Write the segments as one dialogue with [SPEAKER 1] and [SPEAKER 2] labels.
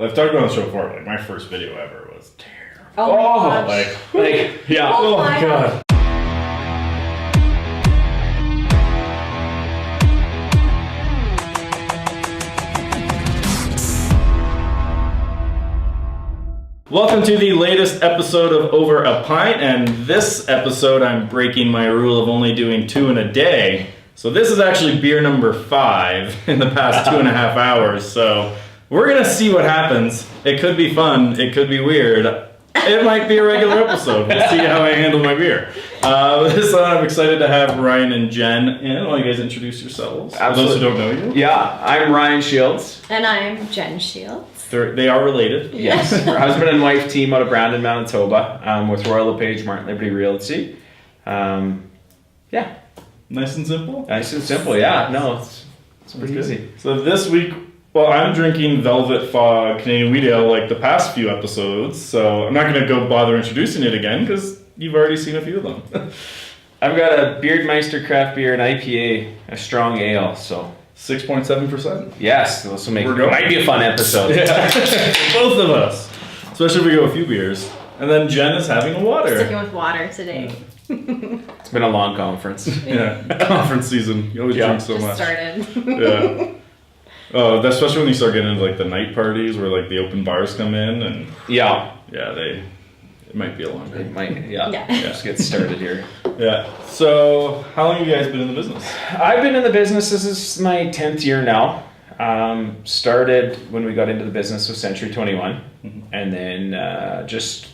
[SPEAKER 1] I've talked about on the show before, like my first video ever was terrible.
[SPEAKER 2] Oh my gosh.
[SPEAKER 1] Yeah.
[SPEAKER 2] Oh my
[SPEAKER 1] God. Welcome to the latest episode of Over a Pint, and this episode I'm breaking my rule of only doing 2 in a day. So this is actually beer number 5 in the past 2.5 hours, so we're gonna see what happens. It could be fun, it could be weird. It might be a regular episode. We'll see how I handle my beer. So I'm excited to have Ryan and Jen in. Why don't you guys introduce yourselves?
[SPEAKER 3] Absolutely.
[SPEAKER 1] For those who don't know you.
[SPEAKER 3] Yeah, I'm Ryan Shields.
[SPEAKER 2] And I'm Jenn Shields.
[SPEAKER 1] They are related.
[SPEAKER 3] Yes, we're husband and wife team out of Brandon, Manitoba, with Royal LePage, Martin Liberty Realty. Yeah.
[SPEAKER 1] Nice and simple?
[SPEAKER 3] Nice and simple, yeah. No, it's pretty easy.
[SPEAKER 1] So this week, well, I'm drinking Velvet Fog Canadian Wheat Ale like the past few episodes, so I'm not going to go bother introducing it again because you've already seen a few of them.
[SPEAKER 3] I've got a Beardmeister craft beer, an IPA, a strong ale, so...
[SPEAKER 1] 6.7%.
[SPEAKER 3] Yes, this will might be a fun episode.
[SPEAKER 1] Yeah. Both of us. Especially if we go a few beers. And then Jen is having a water.
[SPEAKER 2] Sticking with water today.
[SPEAKER 3] It's been a long conference.
[SPEAKER 1] Yeah, conference season. You always drink so much.
[SPEAKER 2] Started.
[SPEAKER 1] Yeah. Oh, especially when you start getting into like the night parties where like the open bars come in and
[SPEAKER 3] yeah,
[SPEAKER 1] it might be a long day.
[SPEAKER 3] It might, just get started here.
[SPEAKER 1] Yeah. So, how long have you guys been in the business?
[SPEAKER 3] I've been in the business. This is my 10th year now. Started when we got into the business with Century 21, and then just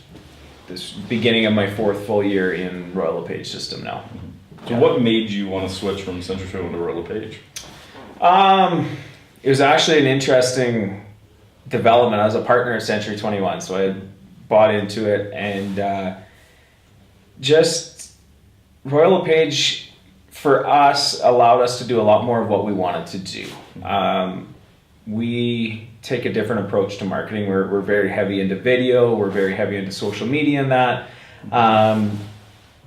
[SPEAKER 3] this beginning of my 4th full year in Royal LePage system now.
[SPEAKER 1] So, what made you want to switch from Century 21 to Royal LePage?
[SPEAKER 3] It was actually an interesting development. I was a partner at Century 21, so I bought into it, and just Royal LePage for us allowed us to do a lot more of what we wanted to do. We take a different approach to marketing. We're very heavy into video. We're very heavy into social media and that.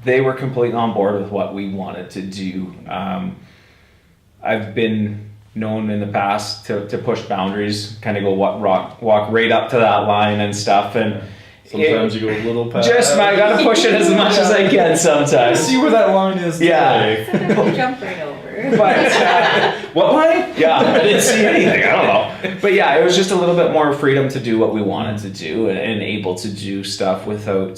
[SPEAKER 3] They were completely on board with what we wanted to do. I've been known in the past to push boundaries, kind of go walk right up to that line and stuff, and
[SPEAKER 1] sometimes you go a little past.
[SPEAKER 3] I gotta push it as much as I can sometimes.
[SPEAKER 1] I see where that line is today.
[SPEAKER 2] Yeah. Jump right over.
[SPEAKER 3] But
[SPEAKER 1] what line?
[SPEAKER 3] Yeah, I didn't see anything. I don't know. But yeah, it was just a little bit more freedom to do what we wanted to do and able to do stuff without.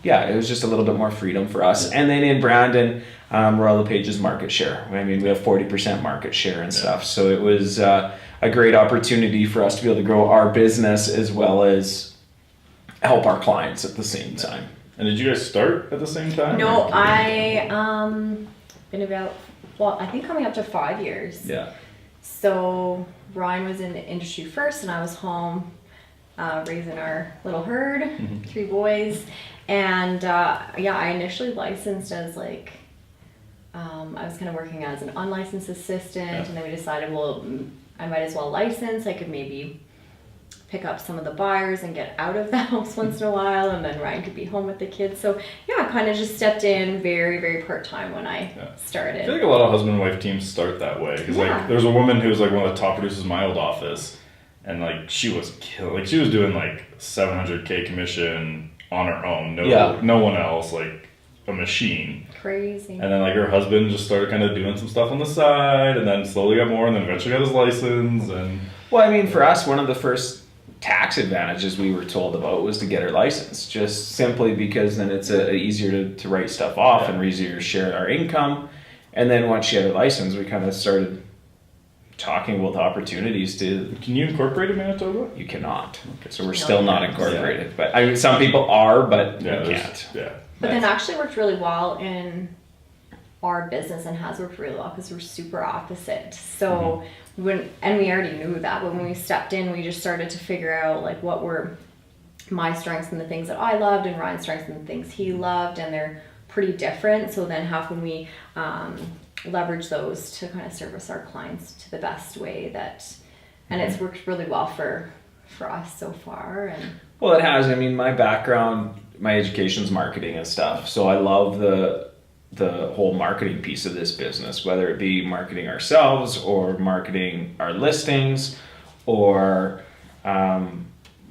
[SPEAKER 3] It was just a little bit more freedom for us. And then in Brandon, Royal LePage's market share. I mean, we have 40% market share and stuff. So it was a great opportunity for us to be able to grow our business as well as help our clients at the same time.
[SPEAKER 1] And did you guys start at the same time?
[SPEAKER 2] No, I been about, I think coming up to 5 years.
[SPEAKER 1] Yeah.
[SPEAKER 2] So Ryan was in the industry first, and I was home raising our little herd, 3 boys. And I initially licensed as I was kind of working as an unlicensed assistant, and then we decided, well, I might as well license. I could maybe pick up some of the buyers and get out of the house once in a while, and then Ryan could be home with the kids. So I kind of just stepped in very, very part-time when I started.
[SPEAKER 1] I feel like a lot of husband and wife teams start that way, because there's a woman who was one of the top producers in my old office, and she was killing. She was doing $700K commission on her own, no one else, a machine.
[SPEAKER 2] Crazy.
[SPEAKER 1] And then her husband just started kind of doing some stuff on the side, and then slowly got more, and then eventually got his license. And
[SPEAKER 3] well, I mean, for us, one of the first tax advantages we were told about was to get our license, just simply because then it's easier to write stuff off and easier to share our income. And then once she had her license, we kind of started talking about the opportunities to...
[SPEAKER 1] Can you incorporate in Manitoba?
[SPEAKER 3] You cannot. Okay, so we're still not incorporated. But I mean, some people are, but we can't.
[SPEAKER 1] Yeah.
[SPEAKER 2] But then actually worked really well in our business, and has worked really well because we're super opposite. So we already knew that, but when we stepped in, we just started to figure out what were my strengths and the things that I loved, and Ryan's strengths and the things he loved, and they're pretty different. So then how can we leverage those to kind of service our clients to the best way and it's worked really well for us so far. And
[SPEAKER 3] well, it has. I mean, my background, my education's marketing and stuff, so I love the whole marketing piece of this business, whether it be marketing ourselves or marketing our listings or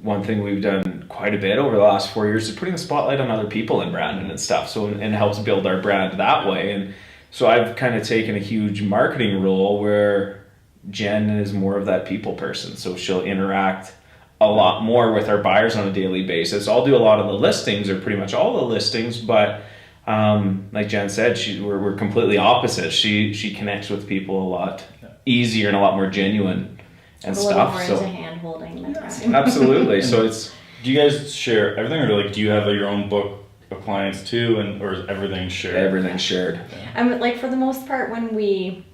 [SPEAKER 3] one thing we've done quite a bit over the last 4 years is putting the spotlight on other people in Brandon and stuff. So, and it helps build our brand that way. And so I've kind of taken a huge marketing role where Jen is more of that people person. So she'll interact a lot more with our buyers on a daily basis. I'll do a lot of the listings, or pretty much all the listings, but like Jen said, we're completely opposite. She connects with people a lot easier and a lot more genuine and
[SPEAKER 2] a
[SPEAKER 3] stuff.
[SPEAKER 2] More
[SPEAKER 3] So
[SPEAKER 2] into hand holding than Ryan.
[SPEAKER 3] absolutely. So it's,
[SPEAKER 1] Do you guys share everything, or like do you have your own book of clients too, or is everything shared?
[SPEAKER 3] everything's shared.
[SPEAKER 2] And like for the most part, when we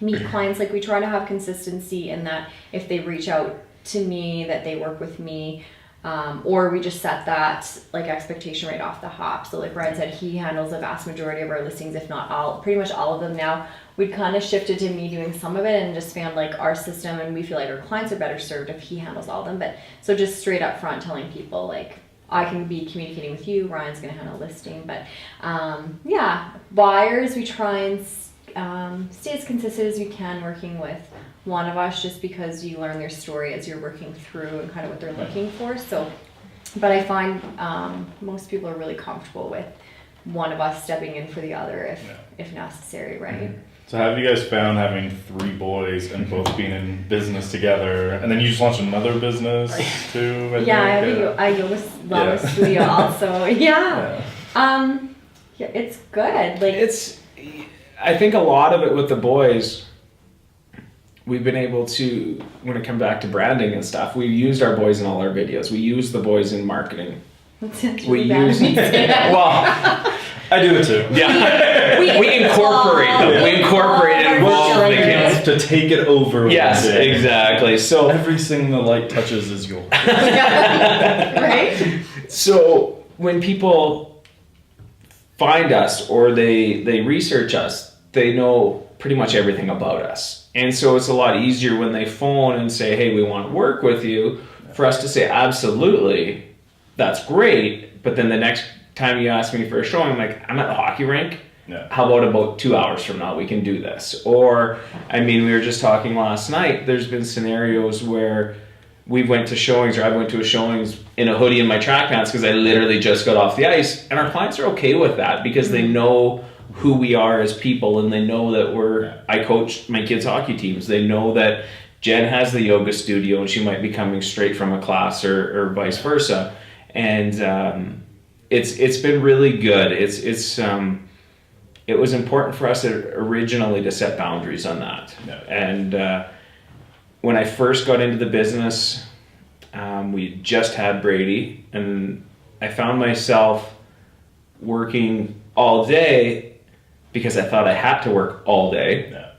[SPEAKER 2] meet clients, like we try to have consistency in that if they reach out to me, that they work with me, or we just set that like expectation right off the hop. So like Ryan said, he handles the vast majority of our listings, if not all, pretty much all of them now. We'd kind of shifted to me doing some of it and just found like our system, and we feel like our clients are better served if he handles all of them. But so just straight up front telling people like, I can be communicating with you, Ryan's going to handle listing. But yeah, buyers, we try and stay as consistent as we can working with one of us, just because you learn their story as you're working through and kind of what they're looking for. So, but I find most people are really comfortable with one of us stepping in for the other if necessary, right?
[SPEAKER 1] So have you guys found having 3 boys and both being in business together, and then you just launched another business too? I
[SPEAKER 2] have a yoga wellness studio also. Yeah, it's good. Like
[SPEAKER 3] I think a lot of it with the boys, we've been able to, when it comes back to branding and stuff, we used our boys in all our videos. We use the boys in marketing.
[SPEAKER 2] We use
[SPEAKER 3] well.
[SPEAKER 1] I do it too.
[SPEAKER 3] Yeah, we incorporate them. We incorporate and involve the kids
[SPEAKER 1] to take it over.
[SPEAKER 3] Yes, exactly. So
[SPEAKER 1] everything the light touches is yours.
[SPEAKER 2] Right.
[SPEAKER 3] So when people find us or they research us, they know pretty much everything about us. And so it's a lot easier when they phone and say, hey, we want to work with you, for us to say, absolutely, that's great. But then the next time you ask me for a showing, I'm like, I'm at the hockey rink.
[SPEAKER 1] Yeah.
[SPEAKER 3] How about 2 hours from now we can do this? Or, I mean, we were just talking last night, there's been scenarios where we went to showings, or I went to a showings in a hoodie and my track pants because I literally just got off the ice. And our clients are okay with that because they know who we are as people, and they know that I coach my kids' hockey teams. They know that Jen has the yoga studio and she might be coming straight from a class or vice versa. And it's been really good. It was important for us originally to set boundaries on that.
[SPEAKER 1] Yeah.
[SPEAKER 3] And when I first got into the business, we just had Brady, and I found myself working all day because I thought I had to work all day.
[SPEAKER 1] Yeah.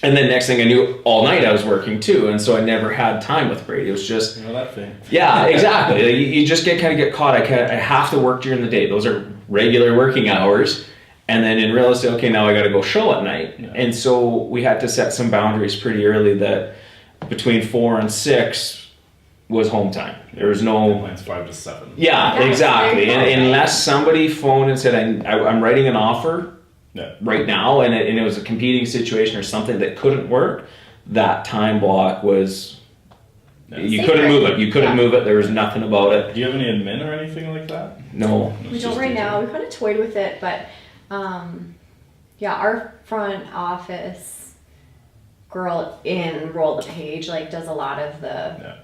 [SPEAKER 3] And then next thing I knew, all night I was working too, and so I never had time with Brady. It was just
[SPEAKER 1] that thing.
[SPEAKER 3] Yeah, exactly. You just get caught. I have to work during the day. Those are regular working hours. And then in real estate, okay, now I got to go show at night. Yeah. And so we had to set some boundaries pretty early that between 4 and 6 was home time. There was no...
[SPEAKER 1] Mine's 5 to 7.
[SPEAKER 3] Yeah, exactly. And unless somebody phoned and said, I'm writing an offer right now, and it was a competing situation or something that couldn't work, that time block was... You couldn't move it. You couldn't move it. There was nothing about it.
[SPEAKER 1] Do you have any admin or anything like that?
[SPEAKER 3] No.
[SPEAKER 2] We don't right now. We kind of toyed with it, but... our front office girl in Roll the Page does a lot of the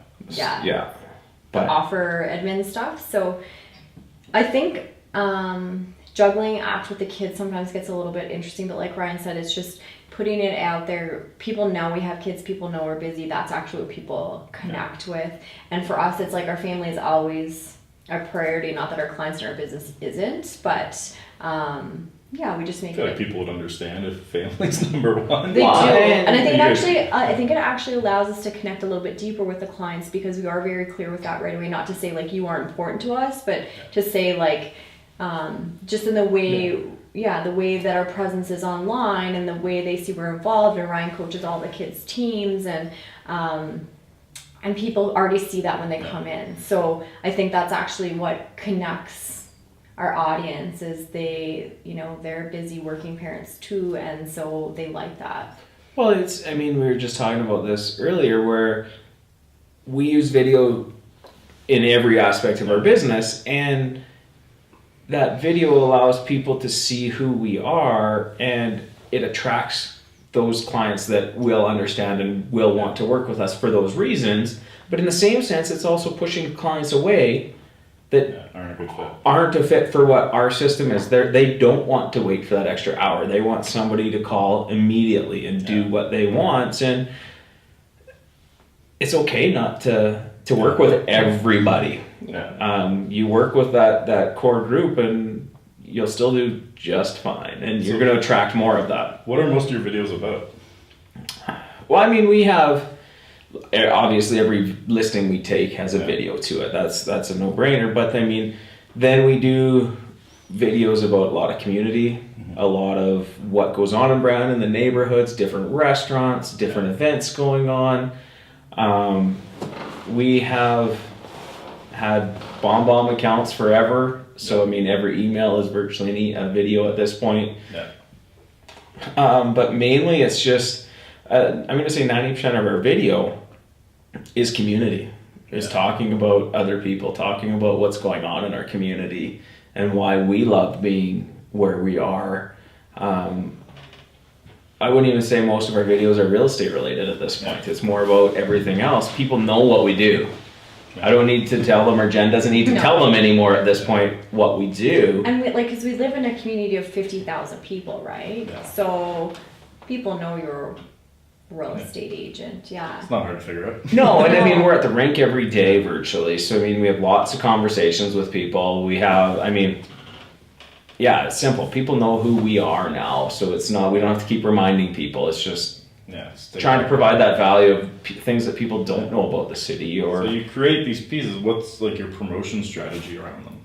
[SPEAKER 3] but
[SPEAKER 2] offer admin stuff. So I think juggling act with the kids sometimes gets a little bit interesting, but like Ryan said, it's just putting it out there. People know we have kids, people know we're busy. That's actually what people connect with. And for us, it's like our family is always a priority. Not that our clients and our business isn't, but we just make
[SPEAKER 1] I feel like people would understand if family's number one.
[SPEAKER 2] They do, and I think it actually allows us to connect a little bit deeper with the clients, because we are very clear with that right away. Not to say you aren't important to us, but to say just in the way, the way that our presence is online and the way they see we're involved. And Ryan coaches all the kids' teams, and people already see that when they come in. So I think that's actually what connects our audience, is they're busy working parents too, and so they like that.
[SPEAKER 3] Well, we were just talking about this earlier, where we use video in every aspect of our business, and that video allows people to see who we are, and it attracts those clients that will understand and will want to work with us for those reasons. But in the same sense, it's also pushing clients away that aren't a fit for what our system is. They don't want to wait for that extra hour. They want somebody to call immediately and do what they want. And it's okay not to work with everybody. You work with that core group and you'll still do just fine. And you're going to attract more of that.
[SPEAKER 1] What are most of your videos about?
[SPEAKER 3] Well, I mean, we have... Obviously, every listing we take has a video to it. That's a no-brainer. But I mean, then we do videos about a lot of community, a lot of what goes on in Brown in the neighborhoods, different restaurants, different events going on. We have had bomb accounts forever. So I mean, every email is virtually a video at this point. But mainly, it's just. I'm going to say 90% of our video is community, is talking about other people, talking about what's going on in our community and why we love being where we are. I wouldn't even say most of our videos are real estate related at this point. It's more about everything else. People know what we do. I don't need to tell them, or Jen doesn't need to tell them anymore at this point what we do.
[SPEAKER 2] And because we live in a community of 50,000 people, right? Yeah. So people know you're real estate agent.
[SPEAKER 1] It's not hard to figure out.
[SPEAKER 3] No, and I mean, we're at the rink every day virtually. So, I mean, we have lots of conversations with people. We have, I mean, it's simple. People know who we are now. So it's not, we don't have to keep reminding people. It's just trying to provide that value of things that people don't know about the city. Or
[SPEAKER 1] so you create these pieces. What's like your promotion strategy around them?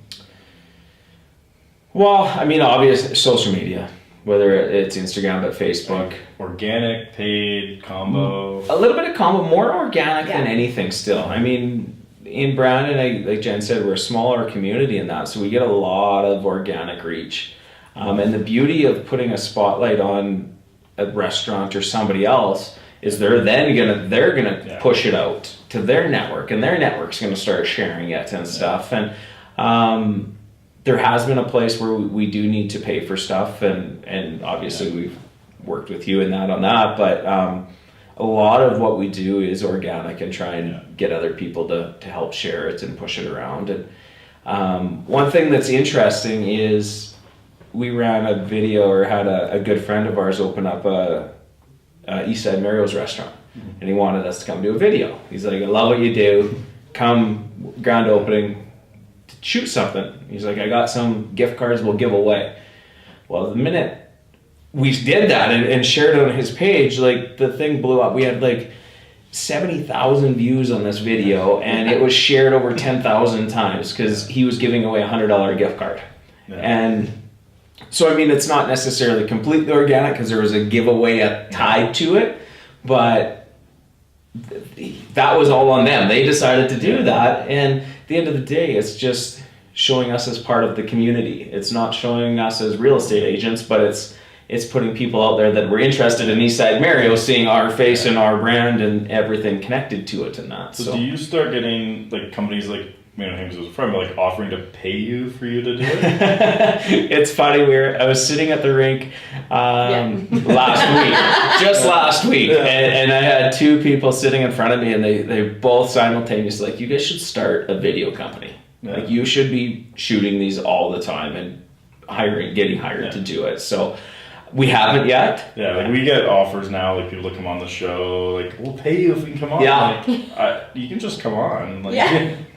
[SPEAKER 3] Well, I mean, obviously social media. Whether it's Instagram, but Facebook.
[SPEAKER 1] Organic, paid, combo.
[SPEAKER 3] A little bit of combo, more organic than anything still. I mean, in Brandon, like Jen said, we're a smaller community in that, so we get a lot of organic reach. And the beauty of putting a spotlight on a restaurant or somebody else is they're gonna push it out to their network, and their network's gonna start sharing it and stuff. And there has been a place where we do need to pay for stuff, and obviously we've worked with you on that, but a lot of what we do is organic and try and get other people to help share it and push it around. And one thing that's interesting is we ran a video, or had a good friend of ours open up a Eastside Mario's restaurant, and he wanted us to come do a video. He's like, I love what you do, come grand opening, shoot something. He's like, I got some gift cards we'll give away. Well, the minute we did that and shared it on his page, like the thing blew up. We had like 70,000 views on this video, and it was shared over 10,000 times because he was giving away a $100 gift card. And so, I mean, it's not necessarily completely organic because there was a giveaway tied to it, but that was all on them. They decided to do that, and at the end of the day, it's just showing us as part of the community. It's not showing us as real estate agents, but it's putting people out there that were interested in Eastside Mario, seeing our face and our brand and everything connected to it and that.
[SPEAKER 1] So do you start getting like companies like, him was a friend, but like offering to pay you for you to do it?
[SPEAKER 3] It's funny. I was sitting at the rink last week, and I had two people sitting in front of me, and they both simultaneously like, you guys should start a video company. Like, you should be shooting these all the time and getting hired to do it. So we haven't yet.
[SPEAKER 1] Yeah, like we get offers now, like people to come on the show, like, we'll pay you if we can come on.
[SPEAKER 3] Yeah.
[SPEAKER 1] Like, you can just come on. Like,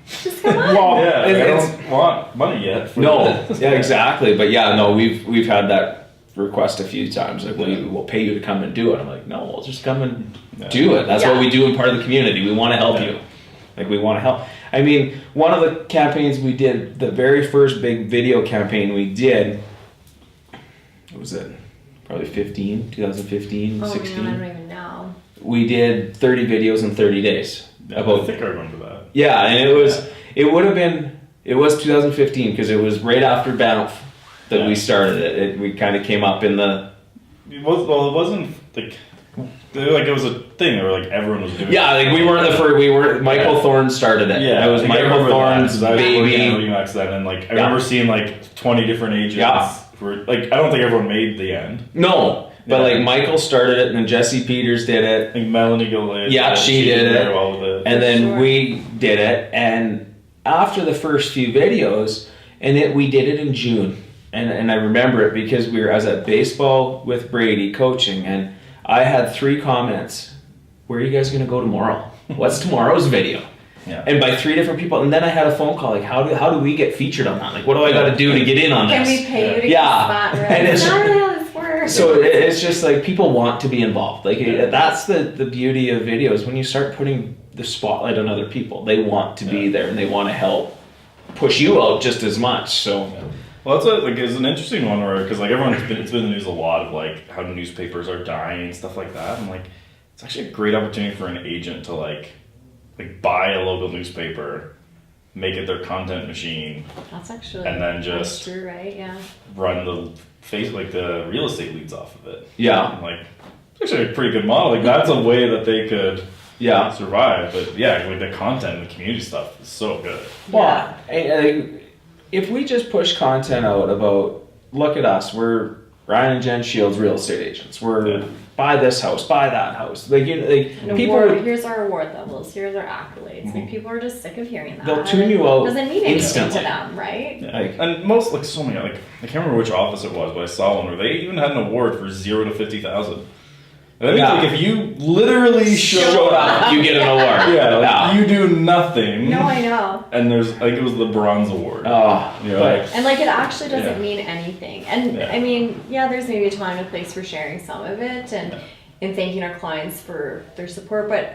[SPEAKER 2] just come on.
[SPEAKER 1] Well, I don't want money yet.
[SPEAKER 3] Exactly. But we've had that request a few times. Like, we'll pay you to come and do it. I'm like, no, we'll just come and do it. That's what we do in part of the community. We want to help you. Like, we want to help. I mean, one of the campaigns we did, the very first big video campaign we did, what was it? Probably 2015, 16.
[SPEAKER 2] Man, I don't even know.
[SPEAKER 3] We did 30 videos in 30 days.
[SPEAKER 1] I think I remember that.
[SPEAKER 3] Yeah, and it was 2015 because it was right after Banff that we started it. We kind of came up in the...
[SPEAKER 1] It wasn't like... like it was a thing where like everyone was doing.
[SPEAKER 3] Yeah, like we weren't the first. We were. Michael Thorne started it.
[SPEAKER 1] Yeah,
[SPEAKER 3] it was
[SPEAKER 1] like, I
[SPEAKER 3] Michael
[SPEAKER 1] remember
[SPEAKER 3] Thorne's
[SPEAKER 1] that, 'cause I was working
[SPEAKER 3] baby.
[SPEAKER 1] at UX then, and like I remember seeing like 20 different agents.
[SPEAKER 3] Yeah.
[SPEAKER 1] For, like I don't think everyone made the end.
[SPEAKER 3] No, but
[SPEAKER 1] Yeah.
[SPEAKER 3] like Michael started it, and then Jesse Peters did it,
[SPEAKER 1] I think Melanie Goulet.
[SPEAKER 3] Yeah, she did it.
[SPEAKER 1] very well with it.
[SPEAKER 3] and then
[SPEAKER 2] Sure.
[SPEAKER 3] we did it. And after the first few videos, we did it in June, and I remember it because I was at baseball with Brady coaching, and I had 3 comments. Where are you guys going to go tomorrow? What's tomorrow's video?
[SPEAKER 1] Yeah.
[SPEAKER 3] And by 3 different people, and then I had a phone call like, how do we get featured on that? Like, what do I got to do to get in on
[SPEAKER 2] Can
[SPEAKER 3] this?
[SPEAKER 2] we pay you to
[SPEAKER 3] Yeah.
[SPEAKER 2] get a spot? Right?
[SPEAKER 3] And
[SPEAKER 2] It's
[SPEAKER 3] it's-
[SPEAKER 2] not really how this works.
[SPEAKER 3] So it's just like people want to be involved. Like
[SPEAKER 1] Yeah.
[SPEAKER 3] that's the beauty of videos. When you start putting the spotlight on other people, they want to be there and they want to help push you out just as much. So
[SPEAKER 1] Well, that's like it's an interesting one where because like it's been in the news a lot of like how newspapers are dying and stuff like that. And like it's actually a great opportunity for an agent to like buy a local newspaper, make it their content machine,
[SPEAKER 2] That's actually
[SPEAKER 1] and then
[SPEAKER 2] that's
[SPEAKER 1] just
[SPEAKER 2] true, right? Yeah.
[SPEAKER 1] run the the real estate leads off of it.
[SPEAKER 3] yeah,
[SPEAKER 1] And, like it's actually a pretty good model. Like that's a way that they could
[SPEAKER 3] yeah.
[SPEAKER 1] survive. But yeah, like the content and the community stuff is so good.
[SPEAKER 3] Well, if we just push content out about, look at us, we're Ryan and Jenn Shields real estate agents. We're buy this house, buy that house. Like
[SPEAKER 2] An
[SPEAKER 3] people,
[SPEAKER 2] award, here's our award levels, here's our accolades. Like people are just sick of hearing that.
[SPEAKER 3] They'll tune
[SPEAKER 2] and
[SPEAKER 3] you out
[SPEAKER 2] It doesn't mean anything
[SPEAKER 3] instantly.
[SPEAKER 2] to them, right?
[SPEAKER 1] Yeah.
[SPEAKER 3] Like-
[SPEAKER 1] and most like so many like I can't remember which office it was, but I saw one where they even had an award for 0 to 50,000. And I think
[SPEAKER 3] Yeah.
[SPEAKER 1] like if you literally
[SPEAKER 3] showed up, you get an award.
[SPEAKER 1] yeah, like,
[SPEAKER 3] Yeah.
[SPEAKER 1] you do nothing.
[SPEAKER 2] No, I know.
[SPEAKER 1] And there's I think it was the bronze award.
[SPEAKER 3] Oh,
[SPEAKER 1] You know,
[SPEAKER 3] but-
[SPEAKER 1] like-
[SPEAKER 2] And like it actually doesn't
[SPEAKER 1] Yeah.
[SPEAKER 2] mean anything. And
[SPEAKER 1] Yeah.
[SPEAKER 2] I mean, yeah, there's maybe a time and a place for sharing some of it and
[SPEAKER 1] Yeah.
[SPEAKER 2] and thanking our clients for their support. But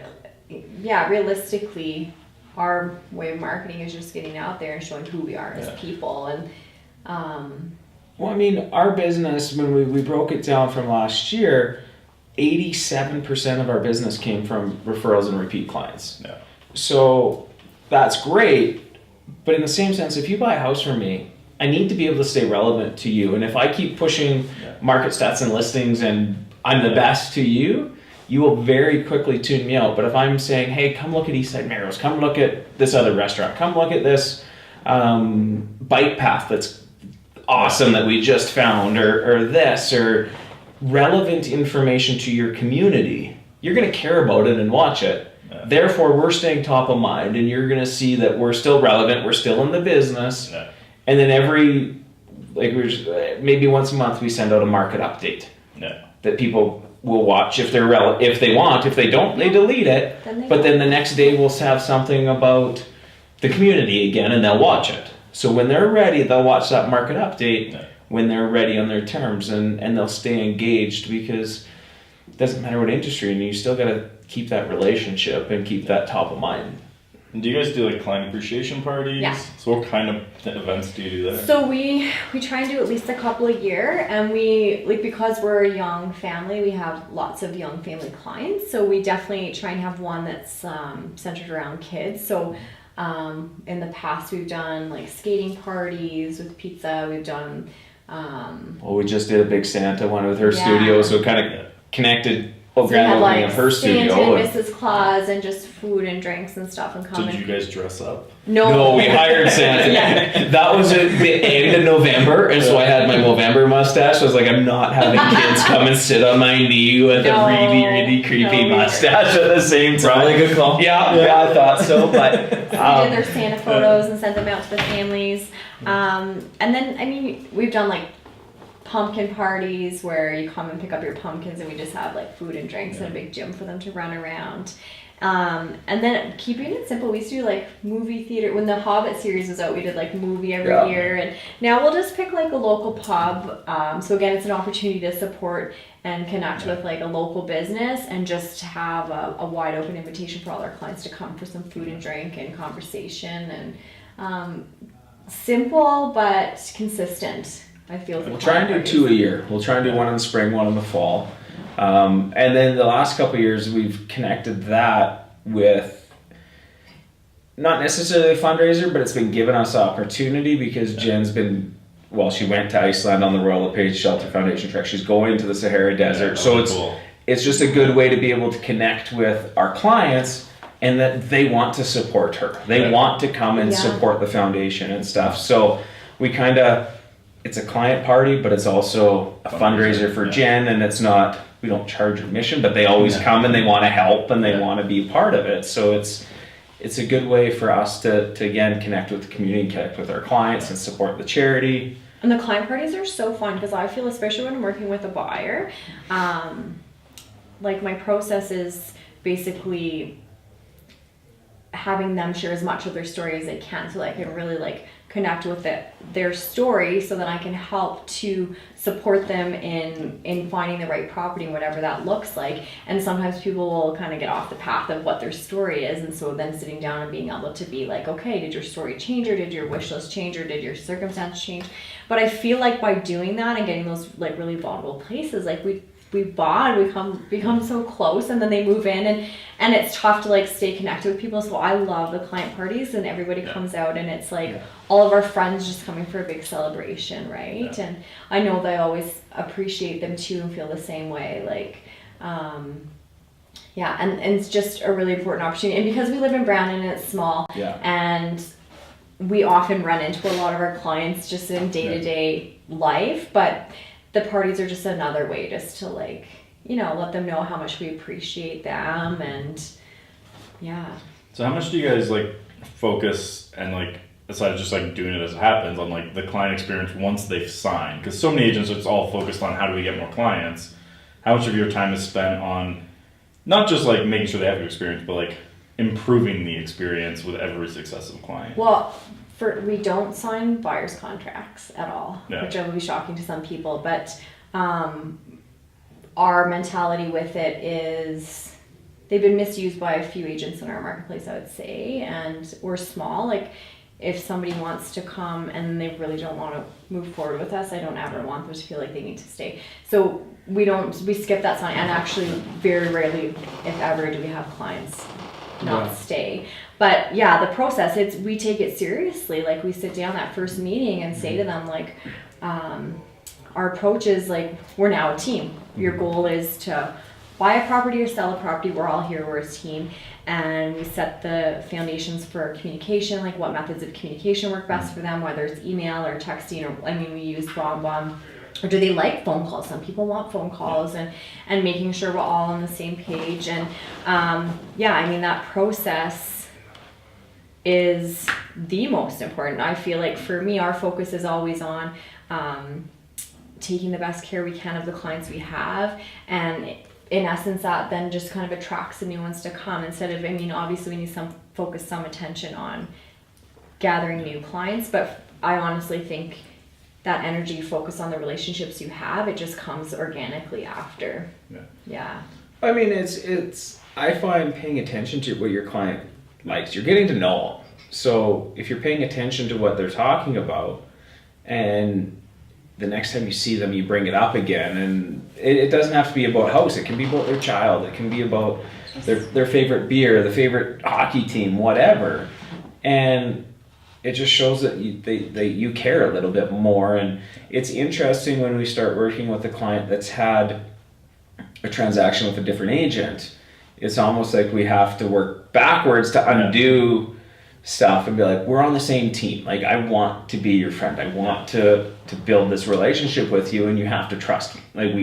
[SPEAKER 2] yeah, realistically, our way of marketing is just getting out there and showing who we are as
[SPEAKER 1] Yeah.
[SPEAKER 2] people. And
[SPEAKER 3] Well, I mean, our business, when we broke it down from last year, 87% of our business came from referrals and repeat clients.
[SPEAKER 1] Yeah.
[SPEAKER 3] So that's great, but in the same sense, if you buy a house from me, I need to be able to stay relevant to you. And if I keep pushing
[SPEAKER 1] Yeah.
[SPEAKER 3] market stats and listings and I'm the best to you, you will very quickly tune me out. But if I'm saying, hey, come look at Eastside Marrows, come look at this other restaurant, come look at this bike path that's awesome that we just found, or this, or relevant information to your community, you're going to care about it and watch it.
[SPEAKER 1] Yeah.
[SPEAKER 3] Therefore, we're staying top of mind, and you're going to see that we're still relevant, we're still in the business.
[SPEAKER 1] Yeah.
[SPEAKER 3] And then maybe once a month we send out a market update
[SPEAKER 1] Yeah.
[SPEAKER 3] that people will watch if they're if they want. If they don't, they delete it. But then the next day we'll have something about the community again, and they'll watch it. So when they're ready, they'll watch that market update.
[SPEAKER 1] Yeah.
[SPEAKER 3] When they're ready on their terms, and they'll stay engaged, because it doesn't matter what industry, and you still got to keep that relationship and keep that top of mind.
[SPEAKER 1] And do you guys do like client appreciation parties?
[SPEAKER 2] Yeah.
[SPEAKER 1] So what kind of events do you do there?
[SPEAKER 2] so we try and do at least a couple a year, and we like, because we're a young family, we have lots of young family clients, so we definitely try and have one that's centered around kids. So in the past we've done like skating parties with pizza, we've done
[SPEAKER 3] Well, we just did a big Santa one with her
[SPEAKER 2] Yeah.
[SPEAKER 3] studio, so it kind of connected
[SPEAKER 2] so we
[SPEAKER 3] grand
[SPEAKER 2] had
[SPEAKER 3] opening
[SPEAKER 2] like
[SPEAKER 3] of her
[SPEAKER 2] Santa
[SPEAKER 3] studio.
[SPEAKER 2] and Mrs. Claus and just food and drinks and stuff and
[SPEAKER 1] So
[SPEAKER 2] come
[SPEAKER 1] did you
[SPEAKER 2] and
[SPEAKER 1] guys dress up?
[SPEAKER 3] No, we hired Santa.
[SPEAKER 2] Yeah.
[SPEAKER 3] That was at the end of November, and so I had my November mustache. I was like, I'm not having kids come and sit on my knee with
[SPEAKER 2] No.
[SPEAKER 3] a really, really creepy
[SPEAKER 2] No,
[SPEAKER 3] mustache at the same time.
[SPEAKER 1] Probably a good call.
[SPEAKER 3] Yeah, I thought so, but
[SPEAKER 2] we did their Santa photos and sent them out to the families. And then, I mean, we've done like pumpkin parties where you come and pick up your pumpkins, and we just have like food and drinks and a big gym for them to run around. And then keeping it simple, we used to do like movie theater. When the Hobbit series was out, we did like movie every
[SPEAKER 3] Yeah.
[SPEAKER 2] year. And now we'll just pick like a local pub. So again, it's an opportunity to support and connect with like a local business, and just have a wide open invitation for all our clients to come for some food and drink and conversation, and simple but consistent. I feel
[SPEAKER 3] we'll try and do 2 a year. We'll try and do one in the spring, one in the fall. And then the last couple of years, we've connected that with not necessarily a fundraiser, but it's been giving us opportunity, because Jen's been, well, she went to Iceland on the Royal LePage Shelter Foundation trek. She's going to the Sahara Desert.
[SPEAKER 1] that's
[SPEAKER 3] So
[SPEAKER 1] really
[SPEAKER 3] it's
[SPEAKER 1] cool.
[SPEAKER 3] it's just a good way to be able to connect with our clients, and that they want to support her. They want to come and support the foundation and stuff. So we kind of, it's a client party, but it's also a fundraiser for Jen, and it's not, we don't charge admission, but they always come and they want to help and they want to be part of it. So it's a good way for us to again connect with the community, connect with our clients, and support the charity.
[SPEAKER 2] And the client parties are so fun because I feel, especially when I'm working with a buyer, like my process is basically having them share as much of their story as they can, so that I can really like connect with their story, so that I can help to support them in finding the right property, whatever that looks like. And sometimes people will kind of get off the path of what their story is, and so then sitting down and being able to be like, okay, did your story change, or did your wish list change, or did your circumstance change? But I feel like by doing that and getting those like really vulnerable places, like we bond, we become so close, and then they move in, and it's tough to like stay connected with people. So I love the client parties, and everybody comes out, and it's like all of our friends just coming for a big celebration, right? And I know they always appreciate them too and feel the same way, like and it's just a really important opportunity. And because we live in Brandon and it's small, and we often run into a lot of our clients just in day-to-day life, but the parties are just another way just to like, you know, let them know how much we appreciate them. And
[SPEAKER 1] So how much do you guys like focus and like, aside of just like doing it as it happens, on like the client experience once they've signed? Because so many agents, it's all focused on how do we get more clients. How much of your time is spent on not just like making sure they have a good experience, but like improving the experience with every successive client?
[SPEAKER 2] Well, we don't sign buyer's contracts at all, which will be shocking to some people, but our mentality with it is they've been misused by a few agents in our marketplace, I would say, and we're small. Like if somebody wants to come and they really don't want to move forward with us, I don't ever want them to feel like they need to stay. So we skip that sign, and actually very rarely, if ever, do we have clients not stay. But the process, we take it seriously. Like we sit down that first meeting and say to them like, our approach is like, we're now a team. Your goal is to buy a property or sell a property. We're all here, we're a team. And we set the foundations for communication, like what methods of communication work best for them, whether it's email or texting, or we use BombBomb. Or do they like phone calls? Some people want phone calls, and making sure we're all on the same page. And that process is the most important. I feel like for me, our focus is always on taking the best care we can of the clients we have, and in essence that then just kind of attracts the new ones to come, instead of, obviously we need focus some attention on gathering new clients, but I honestly think that energy, focus on the relationships you have, it just comes organically after.
[SPEAKER 3] I mean, it's I find paying attention to what your client likes, you're getting to know them. So if you're paying attention to what they're talking about, and the next time you see them, you bring it up again, and it doesn't have to be about house. It can be about their child. It can be about their favorite beer, the favorite hockey team, whatever. And it just shows that you care a little bit more. And it's interesting when we start working with a client that's had a transaction with a different agent. It's almost like we have to work backwards to undo stuff and be like, we're on the same team. Like, I want to be your friend. I want to build this relationship with you, and you have to trust me. Like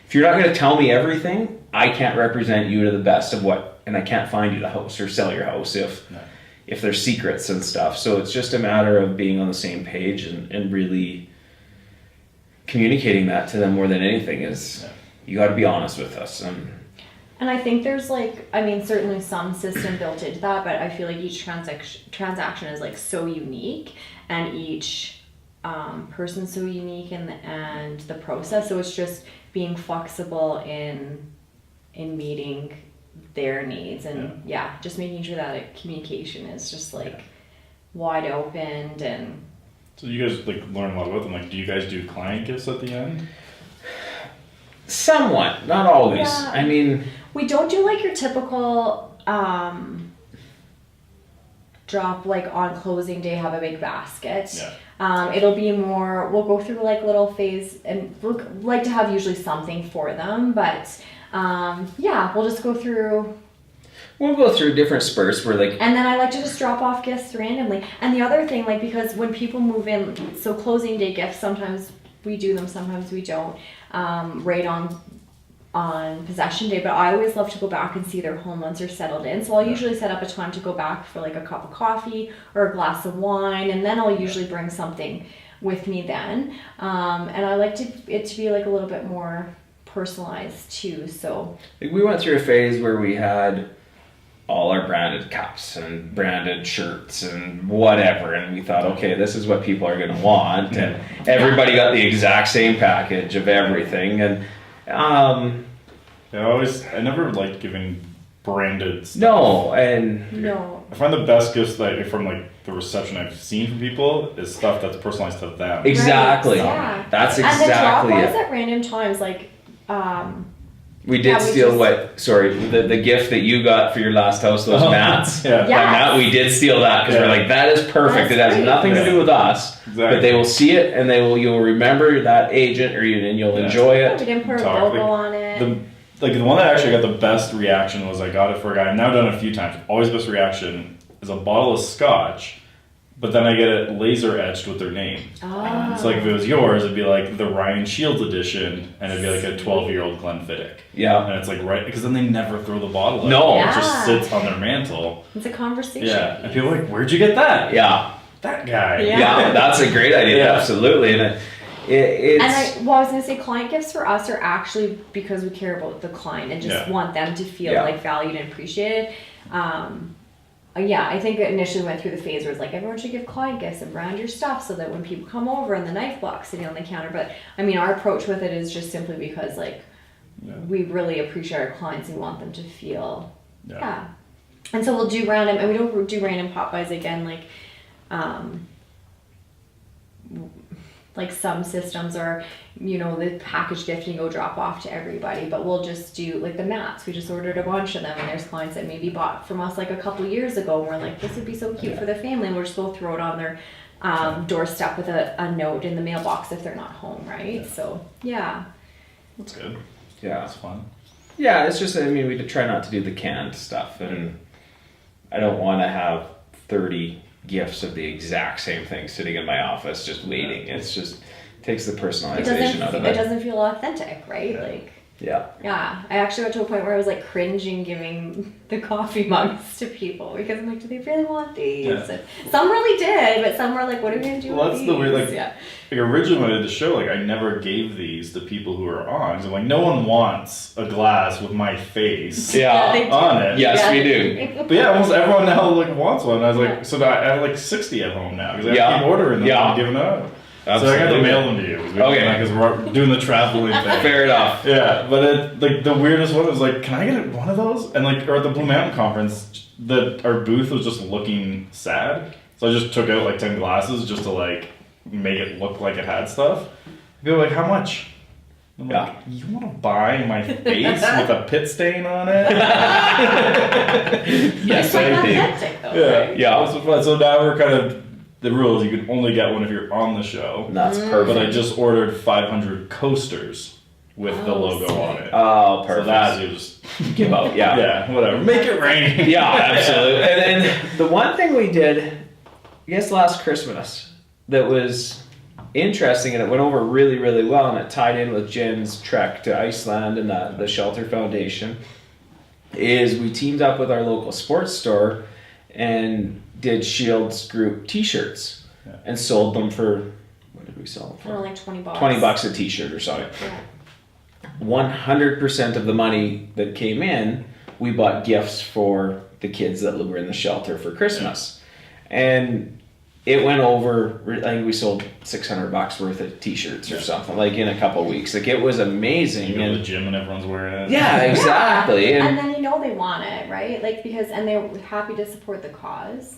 [SPEAKER 3] if you're not going to tell me everything, I can't represent you to the best of and I can't find you the house or sell your house if there's secrets and stuff. So it's just a matter of being on the same page and really communicating that to them more than anything is you got to be honest with us.
[SPEAKER 2] And I think there's certainly some system built into that, but I feel like each transaction is like so unique, and each person's so unique, and the process. So it's just being flexible in meeting their needs, and just making sure that communication is just like wide open. And
[SPEAKER 1] so you guys like learn a lot about them. Like, do you guys do client gifts at the end?
[SPEAKER 3] Somewhat, not always. I mean,
[SPEAKER 2] we don't do like your typical drop, like on closing day have a big basket. It'll be more, we'll go through like little phase, and we'll like to have usually something for them, but we'll just go through.
[SPEAKER 3] We'll go through different spurts where like,
[SPEAKER 2] And then I like to just drop off gifts randomly. And the other thing, like, because when people move in, so closing day gifts, sometimes we do them, sometimes we don't, right on possession day. But I always love to go back and see their home once they're settled in. So I'll usually set up a time to go back for like a cup of coffee or a glass of wine, and then I'll usually bring something with me then. And I like it to be like a little bit more personalized too. So
[SPEAKER 3] like we went through a phase where we had all our branded cups and branded shirts and whatever, and we thought, okay, this is what people are going to want, and everybody got the exact same package of everything. And
[SPEAKER 1] I never liked giving branded stuff.
[SPEAKER 3] no, and
[SPEAKER 2] no.
[SPEAKER 1] I find the best gifts that from like the reception I've seen from people is stuff that's personalized to them.
[SPEAKER 3] exactly,
[SPEAKER 2] Right, yeah.
[SPEAKER 3] that's
[SPEAKER 2] And the
[SPEAKER 3] exactly
[SPEAKER 2] drop-offs
[SPEAKER 3] it.
[SPEAKER 2] at random times, like,
[SPEAKER 3] We did
[SPEAKER 2] Yeah, we
[SPEAKER 3] steal
[SPEAKER 2] just-
[SPEAKER 3] the gift that you got for your last house, those mats.
[SPEAKER 1] Yeah.
[SPEAKER 2] Yeah.
[SPEAKER 3] And that we did steal that because we're
[SPEAKER 1] Yeah.
[SPEAKER 3] like, that is perfect.
[SPEAKER 2] That's
[SPEAKER 3] it has
[SPEAKER 2] great.
[SPEAKER 3] nothing to
[SPEAKER 1] Yeah.
[SPEAKER 3] do with us,
[SPEAKER 1] Exactly.
[SPEAKER 3] but they will see it and you'll remember that agent, and you'll
[SPEAKER 1] Yeah.
[SPEAKER 3] enjoy
[SPEAKER 2] we
[SPEAKER 3] it.
[SPEAKER 2] didn't put a
[SPEAKER 1] Talk,
[SPEAKER 2] logo
[SPEAKER 1] like,
[SPEAKER 2] on it.
[SPEAKER 1] The one that actually got the best reaction was I got it for a guy. I've now done it a few times. Always best reaction is a bottle of scotch, but then I get it laser etched with their name.
[SPEAKER 2] Oh.
[SPEAKER 1] It's like if it was yours, it'd be like the Ryan Shields edition, and it'd be like a 12-year-old Glenfiddich.
[SPEAKER 3] Yeah.
[SPEAKER 1] And it's like right because then they never throw the bottle out.
[SPEAKER 3] No.
[SPEAKER 1] It just
[SPEAKER 2] Yeah.
[SPEAKER 1] sits on their mantle.
[SPEAKER 2] It's a conversation.
[SPEAKER 1] Yeah, and people are like, "Where'd you get that?"
[SPEAKER 3] Yeah.
[SPEAKER 1] That guy.
[SPEAKER 2] Yeah.
[SPEAKER 3] Yeah. That's a great idea.
[SPEAKER 1] Yeah.
[SPEAKER 3] Absolutely. And it's.
[SPEAKER 2] And I was gonna say, client gifts for us are actually because we care about the client and just
[SPEAKER 1] Yeah.
[SPEAKER 2] want them to feel
[SPEAKER 3] Yeah.
[SPEAKER 2] like valued and appreciated. I think it initially went through the phase where it's like everyone should give client gifts and brand your stuff so that when people come over and the knife block sitting on the counter. But I mean, our approach with it is just simply because like we really appreciate our clients and want them to feel yeah. And so we'll do random, and we don't do random pop buys again, like some systems are, the package gifting go drop off to everybody, but we'll just do like the mats. We just ordered a bunch of them, and there's clients that maybe bought from us like a couple years ago, and we're like, this would be so cute for the family, and we'll just go throw it on their doorstep with a note in the mailbox if they're not home, right?
[SPEAKER 1] Yeah.
[SPEAKER 2] So yeah.
[SPEAKER 1] That's good.
[SPEAKER 3] Yeah.
[SPEAKER 1] That's fun.
[SPEAKER 3] Yeah, it's just, we try not to do the canned stuff, and I don't want to have 30 gifts of the exact same thing sitting in my office just waiting. It's just takes the personalization out of
[SPEAKER 2] It
[SPEAKER 3] it.
[SPEAKER 2] doesn't feel authentic, right?
[SPEAKER 1] Yeah.
[SPEAKER 2] Like
[SPEAKER 3] Yeah.
[SPEAKER 2] yeah, I actually got to a point where I was like cringing giving the coffee mugs to people because I'm like, do they really want these?
[SPEAKER 1] Yeah.
[SPEAKER 2] And some really did, but some were like, what are we gonna do
[SPEAKER 1] Well,
[SPEAKER 2] with
[SPEAKER 1] that's
[SPEAKER 2] these?
[SPEAKER 1] the weird, like,
[SPEAKER 2] yeah.
[SPEAKER 1] Like originally when I did the show, like I never gave these to people who are on. So like no one wants a glass with my face
[SPEAKER 3] Yeah.
[SPEAKER 2] they do.
[SPEAKER 1] on it.
[SPEAKER 3] Yes,
[SPEAKER 2] Yeah,
[SPEAKER 3] we
[SPEAKER 2] they
[SPEAKER 3] do.
[SPEAKER 1] But yeah, almost everyone now like wants one. I was like,
[SPEAKER 2] Yeah.
[SPEAKER 1] so I have like 60 at home now because I
[SPEAKER 3] Yeah.
[SPEAKER 1] keep ordering them
[SPEAKER 3] Yeah.
[SPEAKER 1] and giving them out.
[SPEAKER 3] Absolutely.
[SPEAKER 1] So I got to mail them to you
[SPEAKER 3] Okay.
[SPEAKER 1] because we're doing the traveling thing.
[SPEAKER 3] Fair enough.
[SPEAKER 1] Yeah, but it, like the weirdest one was like, can I get one of those? And like, or at the Blue Mountain conference, our booth was just looking sad, so I just took out like 10 glasses just to like make it look like it had stuff. People were like, how much? I'm like, you want to buy my face with a pit stain on it?
[SPEAKER 3] Yes,
[SPEAKER 2] It's like
[SPEAKER 3] I do.
[SPEAKER 2] authentic though,
[SPEAKER 1] Yeah,
[SPEAKER 2] right?
[SPEAKER 1] yeah. It was fun. So now we're kind of the rule is you can only get one if you're on the show.
[SPEAKER 3] That's
[SPEAKER 2] Mm.
[SPEAKER 3] perfect.
[SPEAKER 1] But I just ordered 500 coasters with the
[SPEAKER 2] Oh,
[SPEAKER 1] logo
[SPEAKER 2] sick.
[SPEAKER 1] on it.
[SPEAKER 3] Oh,
[SPEAKER 1] So
[SPEAKER 3] perfect.
[SPEAKER 1] that you just
[SPEAKER 3] Give out. Yeah.
[SPEAKER 1] yeah, whatever. Make it rain.
[SPEAKER 3] Yeah, absolutely. And then the one thing we did, I guess last Christmas, that was interesting and it went over really, really well, and it tied in with Jen's trek to Iceland and the Shelter Foundation, is we teamed up with our local sports store and did Shields Group t-shirts and sold them for, what did we sell them
[SPEAKER 2] For
[SPEAKER 3] for?
[SPEAKER 2] like $20.
[SPEAKER 3] $20 a t-shirt or something.
[SPEAKER 2] Yeah.
[SPEAKER 3] 100% of the money that came in, we bought gifts for the kids that were in the shelter for Christmas. And it went over, I think we sold $600 worth of t-shirts or something, like in a couple of weeks. Like it was amazing.
[SPEAKER 1] You go to the
[SPEAKER 3] And
[SPEAKER 1] gym and everyone's wearing it.
[SPEAKER 3] yeah, exactly.
[SPEAKER 2] And
[SPEAKER 3] And
[SPEAKER 2] then they want it, right? Like and they're happy to support the cause.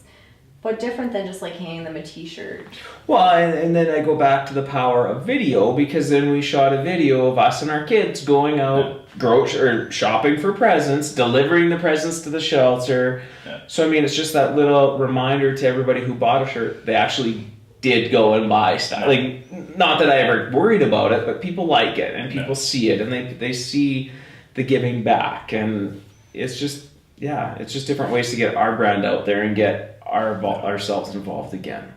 [SPEAKER 2] But different than just like handing them a t-shirt.
[SPEAKER 3] well, and then I go back to the power of video, because then we shot a video of us and our kids going out or shopping for presents, delivering the presents to the shelter.
[SPEAKER 1] Yeah.
[SPEAKER 3] So I mean, it's just that little reminder to everybody who bought a shirt, they actually did go and buy stuff. Like, not that I ever worried about it, but people like it and people see it, and they see the giving back, and it's just different ways to get our brand out there and get ourselves involved again.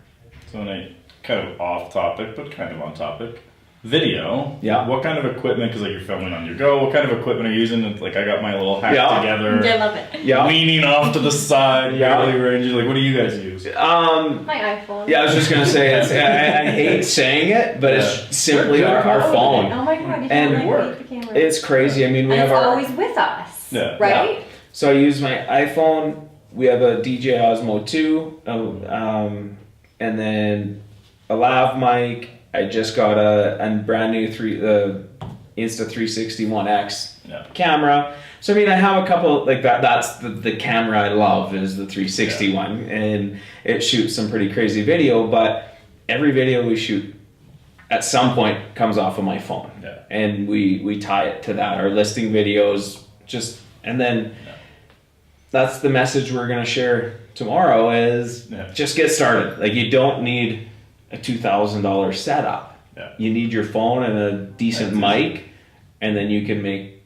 [SPEAKER 1] So, kind of off topic, but kind of on topic. Video.
[SPEAKER 3] Yeah.
[SPEAKER 1] What kind of equipment? Because you're filming on your go. What kind of equipment are you using? Like I got my little hack together.
[SPEAKER 2] I love it.
[SPEAKER 3] Yeah.
[SPEAKER 1] Leaning off to the side. Barely ranging. Like, what do you guys use?
[SPEAKER 2] My iPhone.
[SPEAKER 3] Yeah, I was just gonna say I hate saying it, but it's simply our phone.
[SPEAKER 2] Oh my god, you
[SPEAKER 3] And
[SPEAKER 2] can't like the camera.
[SPEAKER 3] It's crazy. I mean, we
[SPEAKER 2] and
[SPEAKER 3] have
[SPEAKER 2] it's
[SPEAKER 3] our
[SPEAKER 2] always with us.
[SPEAKER 1] Yeah.
[SPEAKER 2] Right?
[SPEAKER 3] Yeah. So I use my iPhone. We have a DJ Osmo 2, and then a lav mic. I just got a brand new Insta360 camera. So I mean, I have a couple like that. That's the camera I love is the 360 one, and it shoots some pretty crazy video. But every video we shoot at some point comes off of my phone, and we tie it to that. Our listing videos and then that's the message we're gonna share tomorrow is just get started. Like you don't need a $2,000 setup.
[SPEAKER 1] Yeah.
[SPEAKER 3] You need your phone and a decent mic, and then you can make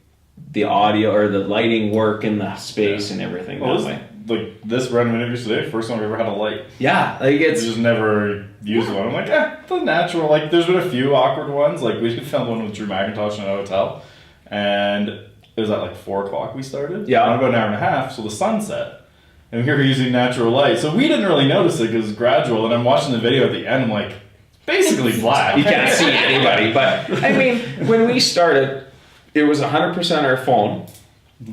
[SPEAKER 3] the audio or the lighting work in the space and everything that way.
[SPEAKER 1] Like this random interview today, first time I've ever had a light.
[SPEAKER 3] Yeah, like
[SPEAKER 1] I just never used one. I'm like, the natural. Like there's been a few awkward ones. Like we filmed one with Drew McIntosh in a hotel, and it was at like 4 o'clock we started.
[SPEAKER 3] Yeah.
[SPEAKER 1] And about an hour and a half, so the sun set. And we were using natural light. So we didn't really notice it because it was gradual. And I'm watching the video at the end, I'm like, basically black.
[SPEAKER 3] You can't see anybody. But I mean, when we started, it was 100% our phone.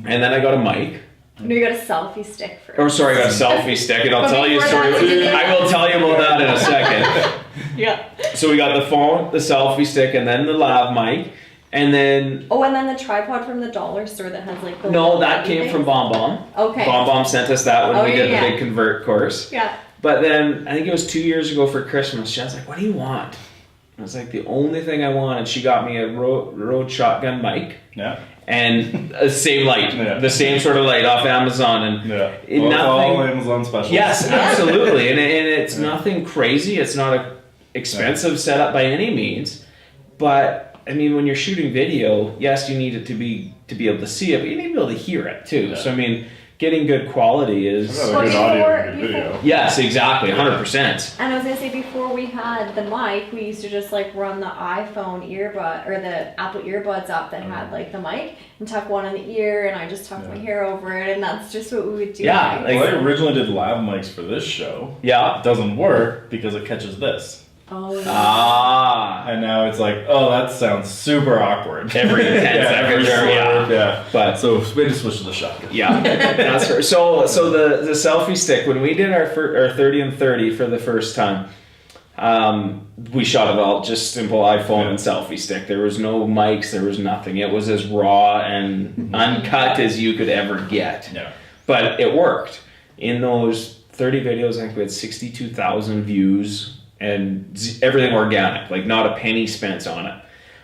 [SPEAKER 3] And then I got a mic.
[SPEAKER 2] No, you got a selfie stick first.
[SPEAKER 3] Oh, sorry, I got a selfie stick. And I'll tell you a story. I will tell you about that in a second.
[SPEAKER 2] Yeah.
[SPEAKER 3] So we got the phone, the selfie stick, and then the lav mic. And then...
[SPEAKER 2] Oh, and then the tripod from the dollar store that has like the...
[SPEAKER 3] No, that came from Bomb Bomb.
[SPEAKER 2] Okay.
[SPEAKER 3] Bomb Bomb sent us that when we did the big convert course.
[SPEAKER 2] Yeah.
[SPEAKER 3] But then, I think it was 2 years ago for Christmas, she was like, what do you want? I was like, the only thing I wanted, she got me a Rode shotgun mic.
[SPEAKER 1] Yeah.
[SPEAKER 3] And the same light. The same sort of light off Amazon. And
[SPEAKER 1] nothing... all Amazon specials.
[SPEAKER 3] Yes, absolutely. and it's nothing crazy. It's not an expensive setup by any means. But... I mean, when you're shooting video, yes, you need it to be able to see it, but you need to be able to hear it too. Yeah. So I mean, getting good quality is
[SPEAKER 1] good audio and good video.
[SPEAKER 3] Yes, exactly, 100%.
[SPEAKER 2] And I was gonna say before we had the mic, we used to just like run the iPhone earbud or the Apple earbuds up that had like the mic and tuck one in the ear, and I just tucked my hair over it, and that's just what we would do.
[SPEAKER 3] Yeah,
[SPEAKER 2] right?
[SPEAKER 1] Well, I originally did lav mics for this show.
[SPEAKER 3] Yeah,
[SPEAKER 1] it doesn't work because it catches this.
[SPEAKER 2] Oh, yeah.
[SPEAKER 1] And now it's like, oh, that sounds super awkward.
[SPEAKER 3] Every 10 seconds.
[SPEAKER 1] Yeah.
[SPEAKER 3] But
[SPEAKER 1] so we just switch to the shotgun.
[SPEAKER 3] Yeah, that's fair. So the selfie stick, when we did our 30 and 30 for the first time, we shot it all just simple iPhone and selfie stick. There was no mics, there was nothing. It was as raw and uncut as you could ever get.
[SPEAKER 1] Yeah.
[SPEAKER 3] But it worked. In those 30 videos, I think we had 62,000 views. And everything organic, like not a penny spent on it.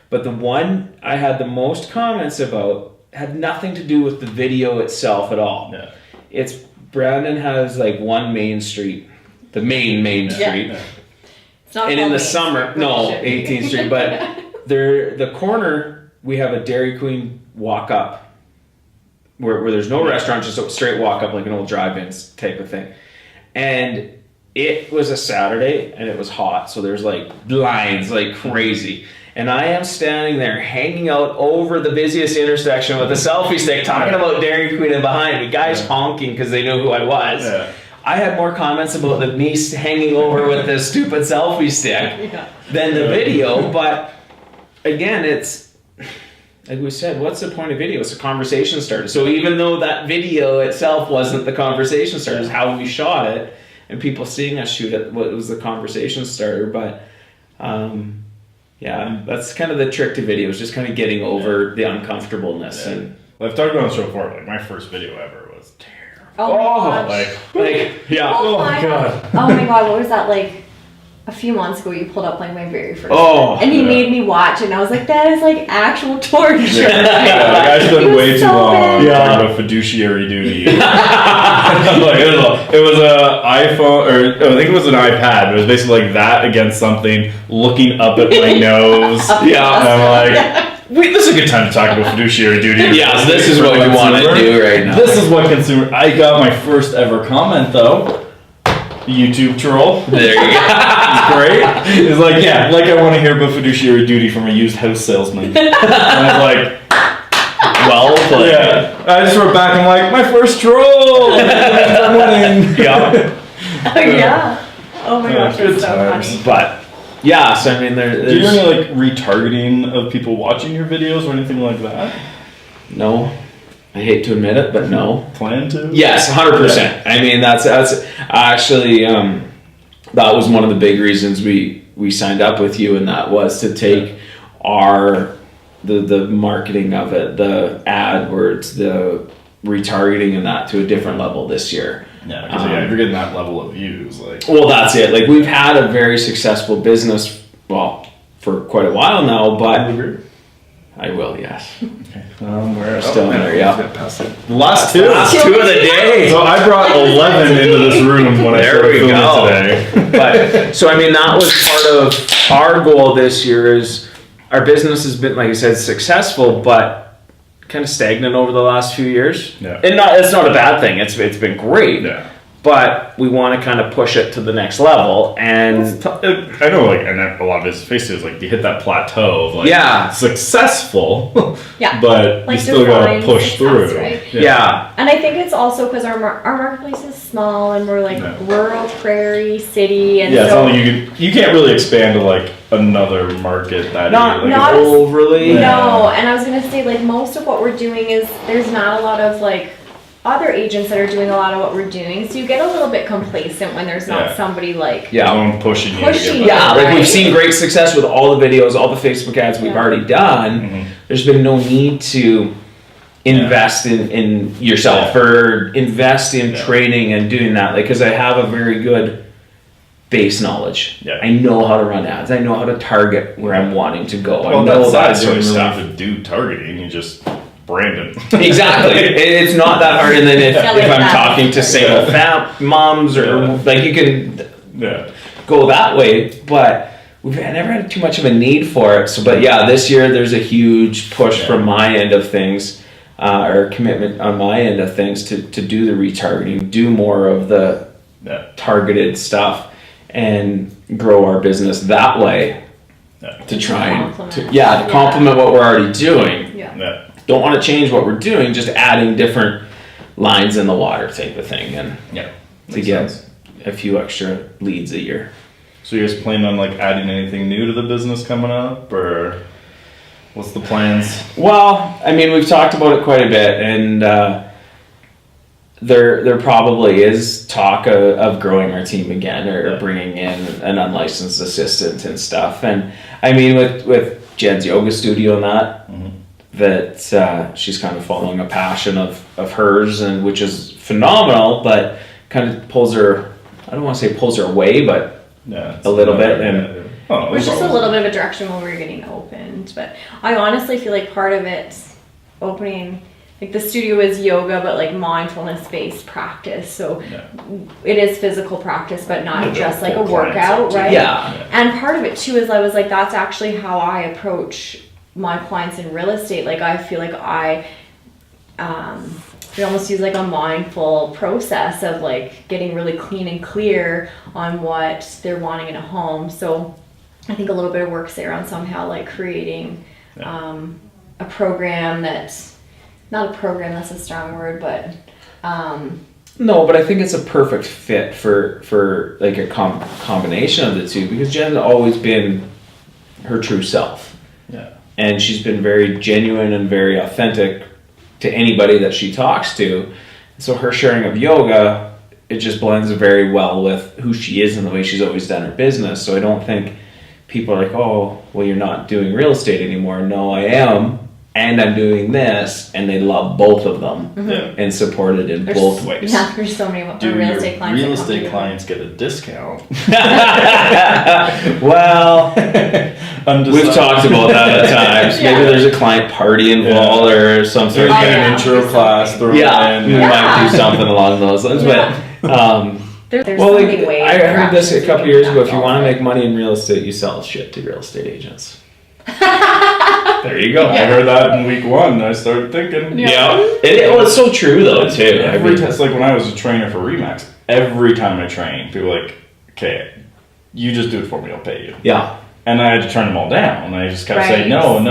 [SPEAKER 3] But the one I had the most comments about had nothing to do with the video itself at all.
[SPEAKER 1] Yeah.
[SPEAKER 3] It's Brandon has like one main street, the main street.
[SPEAKER 2] Yeah. It's not
[SPEAKER 3] and in the summer, 18th Street, but the corner, we have a Dairy Queen walk up where there's no restaurant, just a straight walk up like an old drive-in type of thing. And it was a Saturday and it was hot, so there's like lines like crazy. And I am standing there hanging out over the busiest intersection with a selfie stick talking about Dairy Queen and behind me. Guys honking because they knew who I was. Yeah. I had more comments about me hanging over with this stupid selfie stick than the video. But again, it's like we said, what's the point of video? It's a conversation starter. So even though that video itself wasn't the conversation starter, it's how we shot it. And people seeing us shoot it was the conversation starter. But that's kind of the trick to videos, just kind of getting over the uncomfortableness. Yeah. And
[SPEAKER 1] I've talked about on the show before. Like my first video ever was terrible.
[SPEAKER 2] Oh my gosh.
[SPEAKER 1] Oh my god.
[SPEAKER 2] Oh my god, what was that like? A few months ago, you pulled up like my very first and he made me watch it, and I was like, that is like actual torture.
[SPEAKER 1] I spent way too long talking about fiduciary duty. It was an iPhone, or I think it was an iPad. It was basically like that against something, looking up at my nose. And I'm like, this is a good time to talk about fiduciary duty.
[SPEAKER 3] Yeah, this is what we want to do right now.
[SPEAKER 1] This is what consumer. I got my first ever comment though. YouTube troll.
[SPEAKER 3] There you go.
[SPEAKER 1] Great. It's like, yeah, like I want to hear about fiduciary duty from a used house salesman. And I was like, well played. Yeah. I just wrote back and like, my first troll. I'm winning.
[SPEAKER 3] Yeah.
[SPEAKER 2] Oh yeah. Oh my gosh,
[SPEAKER 1] Good
[SPEAKER 2] it's so
[SPEAKER 1] times.
[SPEAKER 2] funny.
[SPEAKER 3] But yeah, so I mean,
[SPEAKER 1] Do you do any like retargeting of people watching your videos or anything like that?
[SPEAKER 3] No, I hate to admit it, but no.
[SPEAKER 1] Plan to?
[SPEAKER 3] Yes, 100%. I mean, that's actually that was one of the big reasons we signed up with you, and that was to take the marketing of it, the AdWords, the retargeting, and that to a different level this year.
[SPEAKER 1] Yeah, because if you're getting that level of views, like.
[SPEAKER 3] Well, that's it. Like, we've had a very successful business, well, for quite a while now, but I will, yes.
[SPEAKER 1] We're
[SPEAKER 3] Still in there, yeah.
[SPEAKER 1] The last two.
[SPEAKER 3] Last two of the day.
[SPEAKER 1] So I brought 11 into this room when I started filming today.
[SPEAKER 3] But so I mean, that was part of our goal this year. Is our business has been, like I said, successful, but kind of stagnant over the last few years.
[SPEAKER 1] Yeah.
[SPEAKER 3] And it's not a bad thing. It's been great.
[SPEAKER 1] Yeah.
[SPEAKER 3] But we want to kind of push it to the next level, and
[SPEAKER 1] I know, like, and a lot of his faces, like, you hit that plateau of, like,
[SPEAKER 3] Yeah.
[SPEAKER 1] successful,
[SPEAKER 2] Yeah.
[SPEAKER 1] but
[SPEAKER 2] Like
[SPEAKER 1] you still gotta
[SPEAKER 2] define
[SPEAKER 1] push
[SPEAKER 2] success,
[SPEAKER 1] through.
[SPEAKER 2] right?
[SPEAKER 3] yeah.
[SPEAKER 2] And I think it's also because our marketplace is small and we're like
[SPEAKER 1] Yeah.
[SPEAKER 2] rural, prairie, city, and
[SPEAKER 1] Yeah, it's
[SPEAKER 2] so
[SPEAKER 1] not like you can't really expand to, like, another market that
[SPEAKER 3] Not
[SPEAKER 1] like,
[SPEAKER 2] not as-
[SPEAKER 3] overly.
[SPEAKER 2] no. And I was gonna say, like, most of what we're doing is there's not a lot of like other agents that are doing a lot of what we're doing, so you get a little bit complacent when there's not
[SPEAKER 1] Yeah.
[SPEAKER 2] somebody like
[SPEAKER 3] Yeah.
[SPEAKER 1] someone pushing you to
[SPEAKER 2] Pushing
[SPEAKER 1] get
[SPEAKER 2] you.
[SPEAKER 3] Yeah, like we've
[SPEAKER 2] Right.
[SPEAKER 3] seen great success with all the videos, all the Facebook ads we've
[SPEAKER 2] Yeah.
[SPEAKER 3] already done.
[SPEAKER 1] Mhm.
[SPEAKER 3] There's been no need to invest in yourself
[SPEAKER 1] Yeah.
[SPEAKER 3] or invest in
[SPEAKER 1] Yeah.
[SPEAKER 3] training and doing that. Like, because I have a very good base knowledge.
[SPEAKER 1] Yeah.
[SPEAKER 3] I know how to run ads. I know how to target where I'm wanting to go.
[SPEAKER 1] Well,
[SPEAKER 3] I know that
[SPEAKER 1] that's
[SPEAKER 3] sort of
[SPEAKER 1] you don't
[SPEAKER 3] stuff.
[SPEAKER 1] really have to do targeting, you just brand it.
[SPEAKER 3] Exactly. It's not that hard. And then if
[SPEAKER 2] Yeah, like
[SPEAKER 3] I'm
[SPEAKER 2] that.
[SPEAKER 3] talking to single moms or
[SPEAKER 1] Yeah.
[SPEAKER 3] like, you can
[SPEAKER 1] Yeah.
[SPEAKER 3] go that way, but we've never had too much of a need for it. So, but yeah, this year there's a huge push
[SPEAKER 1] Yeah.
[SPEAKER 3] from my end of things, or commitment on my end of things to do the retargeting, do more of the
[SPEAKER 1] Yeah.
[SPEAKER 3] targeted stuff, and grow our business that way
[SPEAKER 1] Yeah.
[SPEAKER 3] to try and
[SPEAKER 2] Complement.
[SPEAKER 3] to complement what we're already doing.
[SPEAKER 2] yeah.
[SPEAKER 1] Yeah.
[SPEAKER 3] Don't want to change what we're doing, just adding different lines in the water type of thing, and
[SPEAKER 1] Yeah.
[SPEAKER 3] to
[SPEAKER 1] Makes
[SPEAKER 3] get
[SPEAKER 1] sense.
[SPEAKER 3] a few extra leads a year.
[SPEAKER 1] So you guys planning on like adding anything new to the business coming up, or what's the plans?
[SPEAKER 3] Well, I mean, we've talked about it quite a bit, and there probably is talk of growing our team again, or
[SPEAKER 1] Yeah.
[SPEAKER 3] bringing in an unlicensed assistant and stuff. And I mean, with Jen's yoga studio and that she's kind of following a passion of hers, and which is phenomenal, but kind of pulls her. I don't want to say pulls her away, but
[SPEAKER 1] Yeah,
[SPEAKER 3] a little bit, and
[SPEAKER 2] Which is a little bit of a direction when we were getting opened, but I honestly feel like part of it opening, like the studio is yoga, but like mindfulness based practice. So it is physical practice, but not
[SPEAKER 1] Yeah,
[SPEAKER 2] just like a
[SPEAKER 1] full clients
[SPEAKER 2] workout,
[SPEAKER 1] up to-
[SPEAKER 2] right?
[SPEAKER 3] Yeah.
[SPEAKER 2] And part of it too is I was like, that's actually how I approach my clients in real estate. Like I feel like I almost use like a mindful process of like getting really clean and clear on what they're wanting in a home. So I think a little bit of work's there on somehow like creating a program that's not a program, that's a strong word, but
[SPEAKER 3] No, but I think it's a perfect fit for like a combination of the two, because Jen's always been her true self.
[SPEAKER 1] Yeah.
[SPEAKER 3] And she's been very genuine and very authentic to anybody that she talks to. So her sharing of yoga, it just blends very well with who she is and the way she's always done her business. So I don't think people are like, oh, well, you're not doing real estate anymore. No, I am. And I'm doing this. And they love both of them
[SPEAKER 1] Yeah.
[SPEAKER 3] and support it in
[SPEAKER 2] there's,
[SPEAKER 3] both ways.
[SPEAKER 2] yeah, there's so many
[SPEAKER 1] Do
[SPEAKER 2] real
[SPEAKER 1] your
[SPEAKER 2] estate clients.
[SPEAKER 1] real
[SPEAKER 2] that come to
[SPEAKER 1] estate
[SPEAKER 2] me.
[SPEAKER 1] clients get a discount?
[SPEAKER 3] Well, we've talked about that at times.
[SPEAKER 2] Yeah.
[SPEAKER 3] Maybe there's a client party involved or some sort
[SPEAKER 1] There's
[SPEAKER 3] of
[SPEAKER 1] like
[SPEAKER 2] yeah.
[SPEAKER 1] an intro class thrown
[SPEAKER 3] Yeah,
[SPEAKER 1] in.
[SPEAKER 3] we might do something along those lines.
[SPEAKER 2] Yeah.
[SPEAKER 3] But
[SPEAKER 2] There's
[SPEAKER 3] well,
[SPEAKER 2] so
[SPEAKER 3] like,
[SPEAKER 2] many ways.
[SPEAKER 3] I heard this a couple
[SPEAKER 2] to
[SPEAKER 3] years ago. If you
[SPEAKER 2] tackle
[SPEAKER 3] want to
[SPEAKER 2] it.
[SPEAKER 3] make money in real estate, you sell shit to real estate agents. There you go.
[SPEAKER 1] I heard that in week 1, and I started thinking.
[SPEAKER 3] It's so true though too.
[SPEAKER 1] Every time, it's like when I was a trainer for Remax, every time I train, people were like, okay, you just do it for me, I'll pay you.
[SPEAKER 3] Yeah.
[SPEAKER 1] And I had to turn them all down. And I just kept
[SPEAKER 2] Right.
[SPEAKER 1] saying no. And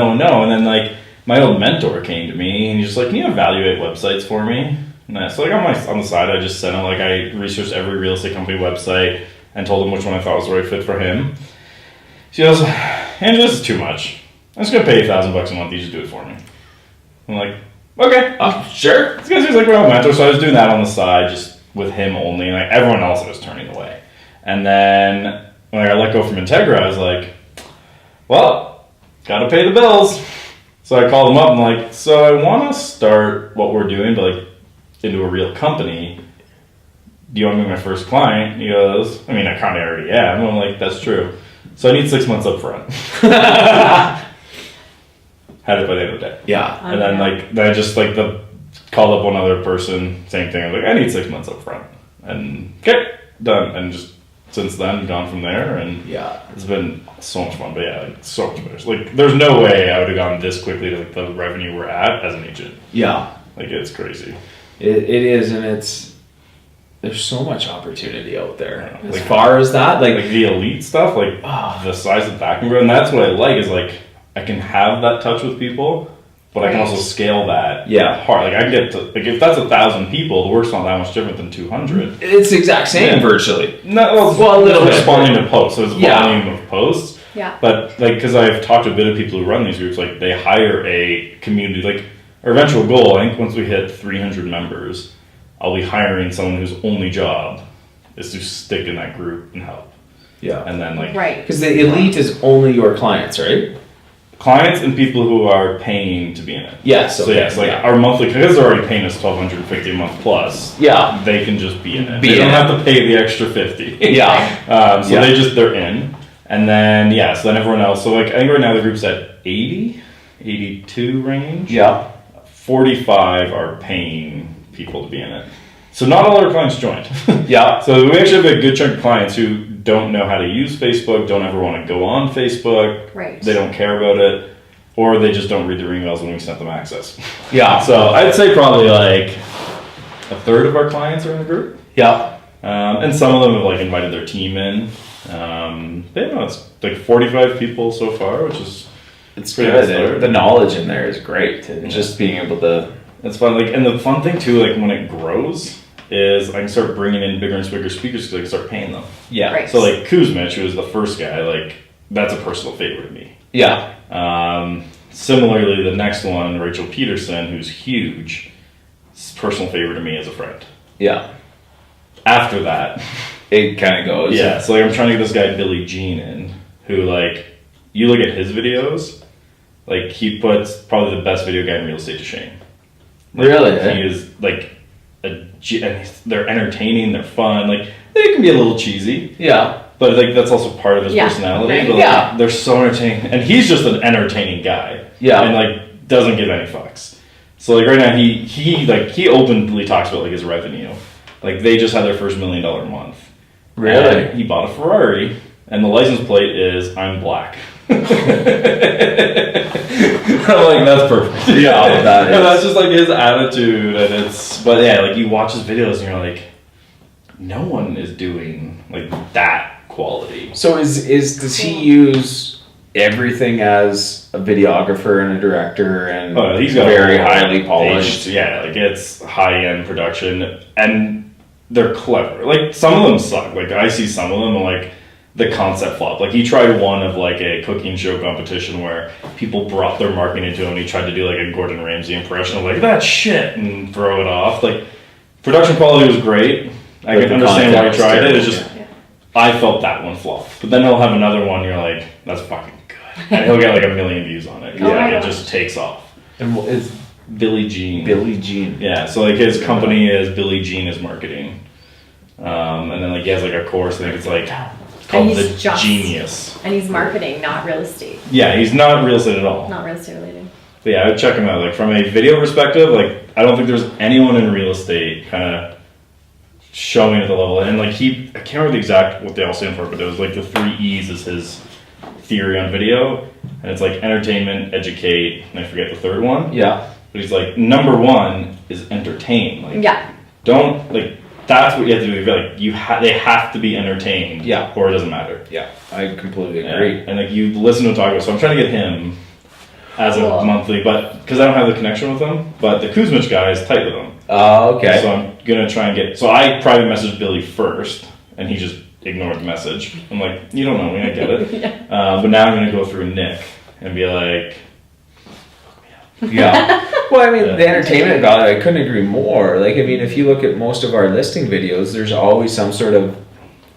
[SPEAKER 1] then like my old mentor came to me and he's just like, can you evaluate websites for me? And so like on the side, I just sent him, like, I researched every real estate company website and told him which one I thought was the right fit for him. She goes, Andrew, this is too much. I'm just gonna pay you $1,000 a month. You just do it for me. I'm like, okay,
[SPEAKER 3] Sure.
[SPEAKER 1] this guy's just like my old mentor. So I was doing that on the side, just with him only. And like everyone else, I was turning away. And then when I got let go from Integra, I was like, well, gotta pay the bills. So I called him up and like, so I want to start what we're doing, but like into a real company. Do you want to be my first client? He goes, I mean, I kind of already am. I'm like, that's true. So I need 6 months up front. Had it by the end of the day.
[SPEAKER 3] Yeah.
[SPEAKER 1] And then I just called up one other person, same thing. I was like, I need 6 months up front. And okay, done. And just since then, gone from there. And
[SPEAKER 3] Yeah.
[SPEAKER 1] it's been so much fun. But yeah, like, so much better. Like, there's no way I would have gone this quickly to like the revenue we're at as an agent.
[SPEAKER 3] Yeah.
[SPEAKER 1] Like, it's crazy.
[SPEAKER 3] It is, and there's so much opportunity out there.
[SPEAKER 1] Yeah.
[SPEAKER 3] As far as that,
[SPEAKER 1] Like the elite stuff, like the size of that can grow. And that's what I like is like, I can have that touch with people, but I can also scale that hard. Like I get to, like if that's 1,000 people, the work's not that much different than 200.
[SPEAKER 3] it's the exact same virtually.
[SPEAKER 1] No,
[SPEAKER 3] Well, a little bit.
[SPEAKER 1] responding to posts, so it's volume of posts.
[SPEAKER 2] Yeah.
[SPEAKER 1] But like, because I've talked to a bit of people who run these groups, like they hire a community. Like our eventual goal, I think, once we hit 300 members, I'll be hiring someone whose only job is to stick in that group and help.
[SPEAKER 3] Yeah.
[SPEAKER 1] And then like
[SPEAKER 2] Right.
[SPEAKER 3] Because the elite is only your clients, right?
[SPEAKER 1] clients and people who are paying to be in it.
[SPEAKER 3] Yes.
[SPEAKER 1] So yes, like our monthly, because they're already paying us $1,250 a month plus.
[SPEAKER 3] Yeah.
[SPEAKER 1] They can just be in it.
[SPEAKER 3] Be
[SPEAKER 1] They
[SPEAKER 3] in
[SPEAKER 1] don't
[SPEAKER 3] it.
[SPEAKER 1] have to pay the extra 50.
[SPEAKER 3] Yeah.
[SPEAKER 1] So they're in. And then, so then everyone else, so like, I think right now the group's at 80, 82 range.
[SPEAKER 3] Yeah.
[SPEAKER 1] 45 are paying people to be in it. So not all our clients joined.
[SPEAKER 3] Yeah.
[SPEAKER 1] So we actually have a good chunk of clients who don't know how to use Facebook, don't ever want to go on Facebook.
[SPEAKER 2] Right.
[SPEAKER 1] They don't care about it, or they just don't read their emails when we sent them access.
[SPEAKER 3] Yeah.
[SPEAKER 1] So I'd say probably like a third of our clients are in the group.
[SPEAKER 3] Yeah.
[SPEAKER 1] And some of them have like invited their team in. It's like 45 people so far, which is
[SPEAKER 3] It's
[SPEAKER 1] pretty
[SPEAKER 3] good.
[SPEAKER 1] good.
[SPEAKER 3] The knowledge in there is great. And just being able to.
[SPEAKER 1] It's fun. Like, and the fun thing too, like when it grows, is I can start bringing in bigger and bigger speakers because I can start paying them.
[SPEAKER 3] Yeah.
[SPEAKER 2] Right.
[SPEAKER 1] So like Kuzmich, who was the first guy, like that's a personal favorite of me.
[SPEAKER 3] Yeah.
[SPEAKER 1] Similarly, the next one, Rachel Peterson, who's huge, is a personal favorite of me as a friend.
[SPEAKER 3] Yeah.
[SPEAKER 1] After that,
[SPEAKER 3] It kind of goes.
[SPEAKER 1] yeah. So like I'm trying to get this guy Billy Jean in, who like you look at his videos, like he puts probably the best video guy in real estate to shame. Like,
[SPEAKER 3] Really?
[SPEAKER 1] He is like and they're entertaining, they're fun. Like they can be a little cheesy,
[SPEAKER 3] Yeah.
[SPEAKER 1] but like that's also part of his personality.
[SPEAKER 2] right.
[SPEAKER 1] But like,
[SPEAKER 3] Yeah.
[SPEAKER 1] they're so entertaining, and he's just an entertaining guy.
[SPEAKER 3] Yeah.
[SPEAKER 1] and like doesn't give any fucks. So like right now he openly talks about like his revenue. Like they just had their first $1 million a month.
[SPEAKER 3] Really?
[SPEAKER 1] And he bought a Ferrari, and the license plate is "I'm black." I'm like, that's perfect.
[SPEAKER 3] Yeah, that
[SPEAKER 1] And
[SPEAKER 3] is.
[SPEAKER 1] that's just like his attitude, and but yeah, like you watch his videos and you're like, no one is doing like that quality.
[SPEAKER 3] So does he use everything as a videographer and a director and
[SPEAKER 1] Oh, he's got
[SPEAKER 3] very
[SPEAKER 1] a whole
[SPEAKER 3] highly polished?
[SPEAKER 1] Yeah, like it's high end production, and they're clever. Like some of them suck. Like I see some of them and like the concept flop. Like he tried one of like a cooking show competition where people brought their marketing into him and he tried to do like a Gordon Ramsay impression of like that shit and throw it off. Like production quality was great. I
[SPEAKER 3] But
[SPEAKER 1] can
[SPEAKER 3] the
[SPEAKER 1] understand why he
[SPEAKER 3] content
[SPEAKER 1] tried it.
[SPEAKER 3] was
[SPEAKER 1] It's just
[SPEAKER 3] terrible,
[SPEAKER 1] I felt that one flop. But then he'll have another one you're like, that's fucking good. And he'll get like 1 million views on it.
[SPEAKER 2] Oh my
[SPEAKER 1] It
[SPEAKER 2] gosh.
[SPEAKER 1] just takes off.
[SPEAKER 3] And it's
[SPEAKER 1] Billy Jean.
[SPEAKER 3] Billy Jean.
[SPEAKER 1] Yeah, so like his company is Billy Jean is marketing. And then like he has like a course, I think it's like called
[SPEAKER 2] And
[SPEAKER 1] The
[SPEAKER 2] he's just-
[SPEAKER 1] Genius.
[SPEAKER 2] And he's marketing, not real estate.
[SPEAKER 1] Yeah, he's not real estate at all.
[SPEAKER 2] Not real estate related.
[SPEAKER 1] But yeah, I would check him out. Like from a video perspective, like I don't think there's anyone in real estate kind of showing at the level. And like I can't remember the exact what they all stand for, but it was like the 3 E's is his theory on video. And it's like entertainment, educate, and I forget the third one.
[SPEAKER 3] Yeah.
[SPEAKER 1] But he's like, number one is entertain. Like,
[SPEAKER 2] Yeah.
[SPEAKER 1] don't, like, that's what you have to do. Like, they have to be entertained.
[SPEAKER 3] Yeah.
[SPEAKER 1] Or it doesn't matter.
[SPEAKER 3] Yeah. I completely agree.
[SPEAKER 1] And like, you listen to him talk about, so I'm trying to get him as a
[SPEAKER 2] Cool.
[SPEAKER 1] monthly, but because I don't have the connection with him, but the Kuzmich guy is tight with him.
[SPEAKER 3] Oh, okay.
[SPEAKER 1] So I'm gonna try and get. So I private messaged Billy first, and he just ignored the message. I'm like, you don't know me, I get it.
[SPEAKER 2] Yeah.
[SPEAKER 1] But now I'm gonna go through Nick and be like,
[SPEAKER 3] Yeah. Well, I mean,
[SPEAKER 1] Yeah.
[SPEAKER 3] the entertainment value, I couldn't agree more. Like, I mean, if you look at most of our listing videos, there's always some sort of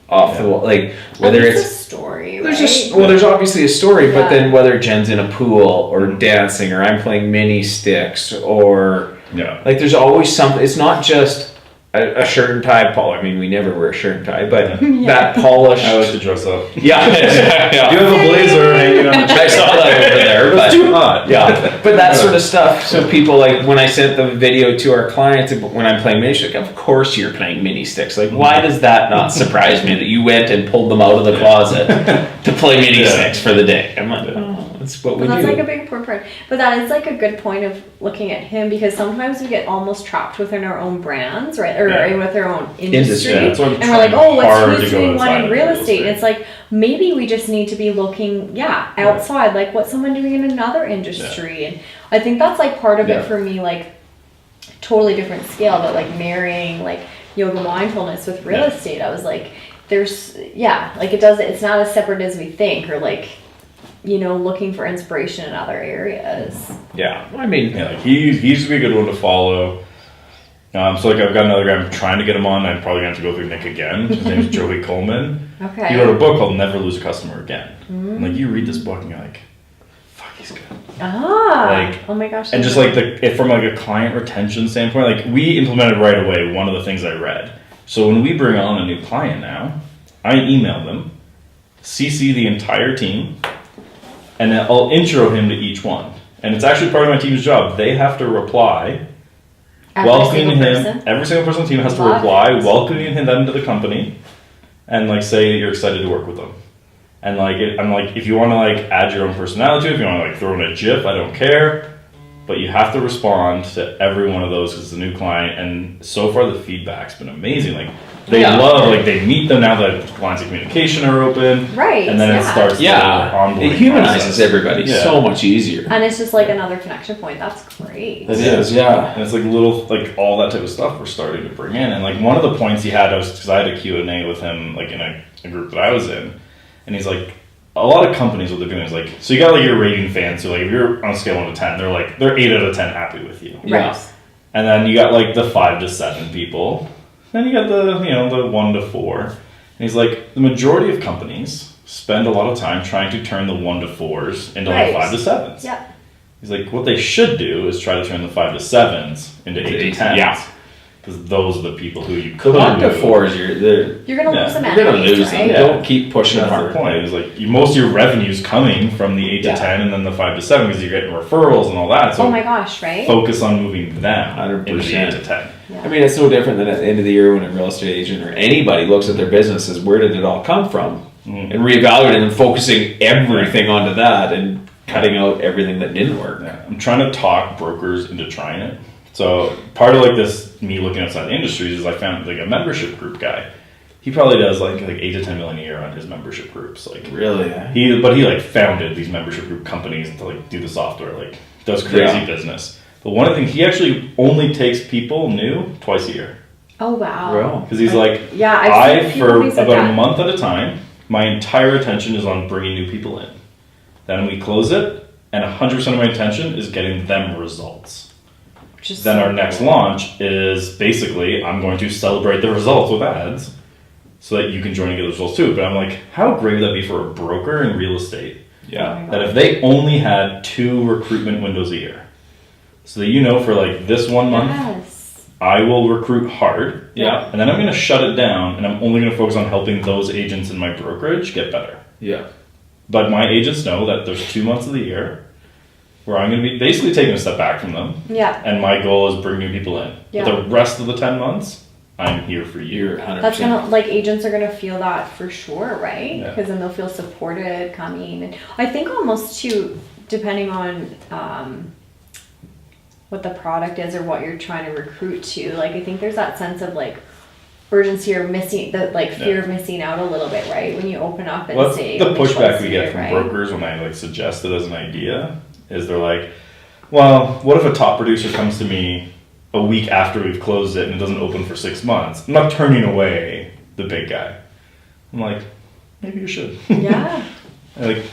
[SPEAKER 3] off the wall, like, whether
[SPEAKER 2] At least
[SPEAKER 3] it's.
[SPEAKER 2] a story,
[SPEAKER 3] There's
[SPEAKER 2] right?
[SPEAKER 3] just, well, there's obviously a story, but
[SPEAKER 2] Yeah.
[SPEAKER 3] then whether Jen's in a pool or dancing or I'm playing mini sticks or.
[SPEAKER 1] yeah,
[SPEAKER 3] Like, there's always something. It's not just a shirt and tie polish. I mean, we never wear a shirt and tie, but
[SPEAKER 2] Yeah.
[SPEAKER 3] that polished.
[SPEAKER 1] I like to dress up.
[SPEAKER 3] Yeah.
[SPEAKER 1] You have a blazer hanging on the
[SPEAKER 3] I saw that over there, but
[SPEAKER 1] It's too hot.
[SPEAKER 3] yeah, but that sort of stuff. So people, like, when I sent the video to our clients when I'm playing mini sticks, like, of course you're playing mini sticks. Like, why does that not surprise me that you went and pulled them out of the closet to play mini sticks for the day? I'm like, oh, that's what we
[SPEAKER 2] But
[SPEAKER 3] do.
[SPEAKER 2] that's like a big important part. But that is like a good point of looking at him, because sometimes we get almost trapped within our own brands, right? Or
[SPEAKER 1] Yeah.
[SPEAKER 2] with our own
[SPEAKER 3] Industry.
[SPEAKER 2] industry.
[SPEAKER 1] Yeah, that's what I'm
[SPEAKER 2] And we're like,
[SPEAKER 1] trying
[SPEAKER 2] oh,
[SPEAKER 1] hard
[SPEAKER 2] what's
[SPEAKER 1] to
[SPEAKER 2] who's
[SPEAKER 1] go
[SPEAKER 2] doing one
[SPEAKER 1] outside
[SPEAKER 2] in
[SPEAKER 1] of
[SPEAKER 2] real
[SPEAKER 1] real
[SPEAKER 2] estate?
[SPEAKER 1] estate.
[SPEAKER 2] And it's like, maybe we just need to be looking, outside, like what's someone doing in another industry. And I think that's like part of
[SPEAKER 1] Yeah.
[SPEAKER 2] it for me, like totally different scale, but like marrying like yoga mindfulness with real
[SPEAKER 1] Yeah.
[SPEAKER 2] estate. I was like, like it's not as separate as we think, or like, looking for inspiration in other areas.
[SPEAKER 3] Yeah, I mean,
[SPEAKER 1] Yeah, like he's be a good one to follow. So like I've got another guy I'm trying to get him on. I'm probably gonna have to go through Nick again. His name is Joey Coleman.
[SPEAKER 2] Okay.
[SPEAKER 1] He wrote a book called Never Lose a Customer Again. And like you read this book and you're like, fuck, he's good. Like,
[SPEAKER 2] Oh my gosh.
[SPEAKER 1] And just like from like a client retention standpoint, like we implemented right away one of the things I read. So when we bring on a new client now, I email them, CC the entire team, and then I'll intro him to each one. And it's actually part of my team's job. They have to reply, welcoming him. Every single person on the team has to
[SPEAKER 2] Love
[SPEAKER 1] reply,
[SPEAKER 2] it.
[SPEAKER 1] welcoming him into the company, and like say that you're excited to work with them. And like I'm like, if you want to like add your own personality to it, if you want to like throw in a GIF, I don't care. But you have to respond to every one of those because it's a new client. And so far the feedback's been amazing. Like they love, like they meet them now that lines of communication are open.
[SPEAKER 2] Right,
[SPEAKER 1] And then it
[SPEAKER 2] yeah.
[SPEAKER 1] starts the onboarding
[SPEAKER 3] it humanizes
[SPEAKER 1] process.
[SPEAKER 3] everybody
[SPEAKER 1] Yeah.
[SPEAKER 3] so much easier.
[SPEAKER 2] And it's just like another connection point. That's great.
[SPEAKER 3] It is, yeah.
[SPEAKER 1] And it's like little, like all that type of stuff we're starting to bring in. And like one of the points he had, because I had a Q&A with him, like in a group that I was in, and he's like, a lot of companies, what they're doing is like, so you got like your rating fans, so like if you're on a scale of 1 to 10, they're 8 out of 10 happy with you.
[SPEAKER 3] Yeah.
[SPEAKER 2] Right.
[SPEAKER 1] And then you got like the 5 to 7 people. Then you got the 1 to 4. And he's like, the majority of companies spend a lot of time trying to turn the 1 to 4s into
[SPEAKER 2] Right.
[SPEAKER 1] like 5 to 7s.
[SPEAKER 2] Yeah.
[SPEAKER 1] He's like, what they should do is try to turn the 5 to 7s into 8 to 10s.
[SPEAKER 3] Yeah.
[SPEAKER 1] Because those are the people who you
[SPEAKER 3] The
[SPEAKER 1] could
[SPEAKER 3] 1 to 4s,
[SPEAKER 2] You're gonna lose them
[SPEAKER 3] you're gonna
[SPEAKER 2] anyways,
[SPEAKER 3] lose them.
[SPEAKER 2] right?
[SPEAKER 1] Yeah.
[SPEAKER 3] Don't keep pushing
[SPEAKER 1] That's
[SPEAKER 3] hard.
[SPEAKER 1] the point. It was like most of your revenue's coming from the 8
[SPEAKER 3] Yeah.
[SPEAKER 1] to 10 and then the 5 to 7 because you're getting referrals and all that. So
[SPEAKER 2] Oh my gosh, right?
[SPEAKER 1] focus on moving them
[SPEAKER 3] 100%.
[SPEAKER 1] into the 8 to 10.
[SPEAKER 2] Yeah.
[SPEAKER 3] I mean, it's no different than at the end of the year when a real estate agent or anybody looks at their business as where did it all come from, and reevaluating and focusing everything onto that and cutting out everything that didn't work.
[SPEAKER 1] Yeah. I'm trying to talk brokers into trying it. So part of like this, me looking outside the industries, is I found like a membership group guy. He probably does like 8 to 10 million a year on his membership groups. Like
[SPEAKER 3] Really?
[SPEAKER 1] he like founded these membership group companies to like do the software, like does crazy business. But one of the things, he actually only takes people new twice a year.
[SPEAKER 2] Oh wow.
[SPEAKER 3] Real?
[SPEAKER 1] Because he's like,
[SPEAKER 2] Yeah, I've seen people
[SPEAKER 1] for
[SPEAKER 2] who said
[SPEAKER 1] about
[SPEAKER 2] that.
[SPEAKER 1] a month at a time, my entire attention is on bringing new people in. Then we close it, and 100% of my attention is getting them results.
[SPEAKER 2] Which is
[SPEAKER 1] Then
[SPEAKER 2] so
[SPEAKER 1] our next
[SPEAKER 2] cool.
[SPEAKER 1] launch is basically, I'm going to celebrate the results with ads so that you can join and get the results too. But I'm like, how great would that be for a broker in real estate?
[SPEAKER 3] Yeah.
[SPEAKER 1] That if they only had 2 recruitment windows a year, so that you know for like this 1 month,
[SPEAKER 2] Yes.
[SPEAKER 1] I will recruit hard.
[SPEAKER 3] Yeah.
[SPEAKER 1] And then I'm going to shut it down and I'm only going to focus on helping those agents in my brokerage get better.
[SPEAKER 3] Yeah.
[SPEAKER 1] But my agents know that there's 2 months of the year where I'm going to be basically taking a step back from them.
[SPEAKER 2] Yeah.
[SPEAKER 1] And my goal is bring new people in.
[SPEAKER 2] Yeah.
[SPEAKER 1] But the rest of the 10 months, I'm here for you.
[SPEAKER 3] You're 100%.
[SPEAKER 2] That's gonna, like, agents are gonna feel that for sure, right?
[SPEAKER 1] Yeah.
[SPEAKER 2] Because then they'll feel supported coming. And I think almost too, depending on what the product is or what you're trying to recruit to, like, I think there's that sense of like urgency or missing, the like fear of missing out a little bit, right? When you open up and
[SPEAKER 1] What's
[SPEAKER 2] say
[SPEAKER 1] the
[SPEAKER 2] only
[SPEAKER 1] pushback
[SPEAKER 2] twice
[SPEAKER 1] we
[SPEAKER 2] a
[SPEAKER 1] get
[SPEAKER 2] year,
[SPEAKER 1] from
[SPEAKER 2] right?
[SPEAKER 1] brokers when I like suggest it as an idea is they're like, well, what if a top producer comes to me a week after we've closed it and it doesn't open for 6 months? I'm not turning away the big guy. I'm like, maybe you should.
[SPEAKER 2] Yeah.
[SPEAKER 1] Like,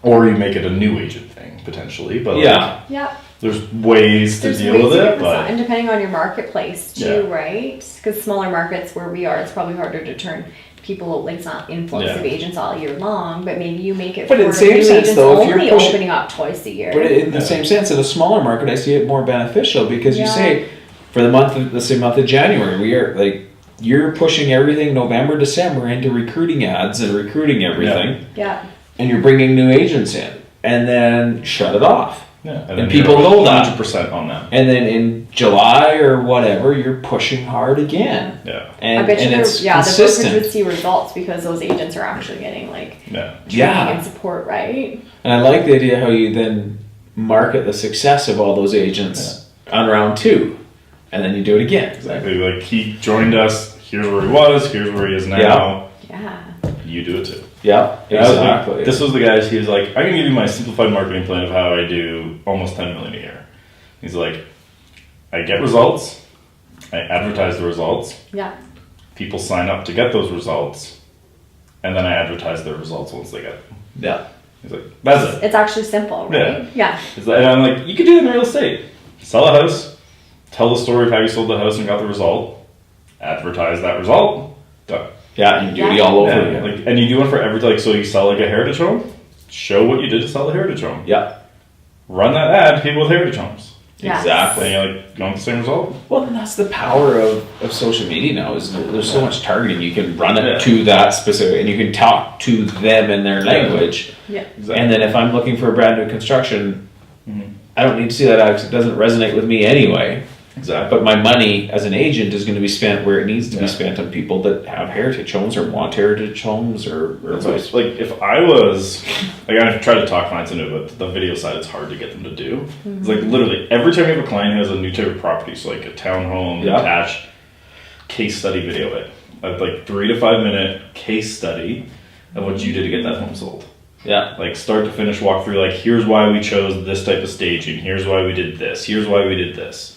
[SPEAKER 1] or you make it a new agent thing potentially, but
[SPEAKER 3] Yeah.
[SPEAKER 2] Yeah.
[SPEAKER 1] there's ways to
[SPEAKER 2] There's
[SPEAKER 1] deal
[SPEAKER 2] ways
[SPEAKER 1] with
[SPEAKER 2] to
[SPEAKER 1] it.
[SPEAKER 2] get this
[SPEAKER 1] But
[SPEAKER 2] on, and depending on your marketplace too,
[SPEAKER 1] Yeah.
[SPEAKER 2] right? Because smaller markets where we are, it's probably harder to turn people, like, it's not influx
[SPEAKER 1] Yeah.
[SPEAKER 2] of agents all year long, but maybe you make it
[SPEAKER 3] But
[SPEAKER 2] for
[SPEAKER 3] in the same
[SPEAKER 2] new
[SPEAKER 3] sense,
[SPEAKER 2] agents
[SPEAKER 3] though, if you're
[SPEAKER 2] only
[SPEAKER 3] pushing-
[SPEAKER 2] opening up twice a year.
[SPEAKER 3] But in the
[SPEAKER 1] Yeah.
[SPEAKER 3] same sense, in a smaller market, I see it more beneficial because you
[SPEAKER 2] Yeah.
[SPEAKER 3] say for the month of, let's say month of January, we are like, you're pushing everything November, December into recruiting ads and recruiting everything,
[SPEAKER 2] Yeah.
[SPEAKER 3] and you're bringing new agents in, and then shut it off.
[SPEAKER 1] yeah,
[SPEAKER 3] And
[SPEAKER 1] then
[SPEAKER 3] people
[SPEAKER 1] you're
[SPEAKER 3] know that.
[SPEAKER 1] 100% on them.
[SPEAKER 3] And then in July or whatever, you're pushing hard again.
[SPEAKER 1] Yeah,
[SPEAKER 3] And,
[SPEAKER 2] I bet you
[SPEAKER 3] and it's
[SPEAKER 2] the brokerage
[SPEAKER 3] consistent.
[SPEAKER 2] would see results because those agents are actually getting like
[SPEAKER 1] yeah,
[SPEAKER 3] Yeah.
[SPEAKER 2] training and support, right?
[SPEAKER 3] And I like the idea how you then market the success of all those agents on round 2. And then you do it again.
[SPEAKER 1] exactly. Like he joined us. Here's where he was. Here's where he is now.
[SPEAKER 2] Yeah.
[SPEAKER 1] You do it too.
[SPEAKER 3] Yeah,
[SPEAKER 1] That was like-
[SPEAKER 3] exactly.
[SPEAKER 1] this was the guy. He was like, I can give you my simplified marketing plan of how I do almost 10 million a year. He's like, I get results. I advertise the results.
[SPEAKER 2] Yeah.
[SPEAKER 1] People sign up to get those results, and then I advertise their results once they get them.
[SPEAKER 3] Yeah.
[SPEAKER 1] He's like, that's it.
[SPEAKER 2] It's actually simple, right? Yeah.
[SPEAKER 1] It's like- and I'm like, you could do it in real estate. Sell a house, tell the story of how you sold the house and got the result, advertise that result, done.
[SPEAKER 3] Yeah, you do it all over
[SPEAKER 1] Yeah,
[SPEAKER 3] again.
[SPEAKER 1] like, and you do it for every, like, so you sell like a heritage home, show what you did to sell a heritage home.
[SPEAKER 3] Yeah,
[SPEAKER 1] Run that ad, people with heritage homes.
[SPEAKER 2] Yes.
[SPEAKER 3] exactly.
[SPEAKER 1] And you're like, you want the same result?
[SPEAKER 3] Well, and that's the power of social media now. Is there's so much targeting. You can run it
[SPEAKER 1] Yeah.
[SPEAKER 3] to that specific, and you can talk to them in their language.
[SPEAKER 2] Yeah.
[SPEAKER 1] Exactly.
[SPEAKER 3] And then if I'm looking for a brand new construction,
[SPEAKER 1] Mhm.
[SPEAKER 3] I don't need to see that ad because it doesn't resonate with me anyway.
[SPEAKER 1] Exactly.
[SPEAKER 3] But my money as an agent is going to be spent where it needs to be
[SPEAKER 1] Yeah.
[SPEAKER 3] spent on people that have heritage homes or want heritage homes or
[SPEAKER 1] That's what, like, if I was, like, I try to talk clients into it, but the video side is hard to get them to do. It's like literally every time you have a client who has a new type of property, so like a townhome,
[SPEAKER 3] Yeah.
[SPEAKER 1] attached, case study video of it. Like 3 to 5 minute case study of what you did to get that home sold.
[SPEAKER 3] yeah,
[SPEAKER 1] Like start to finish walk through, like, here's why we chose this type of staging, here's why we did this, here's why we did this.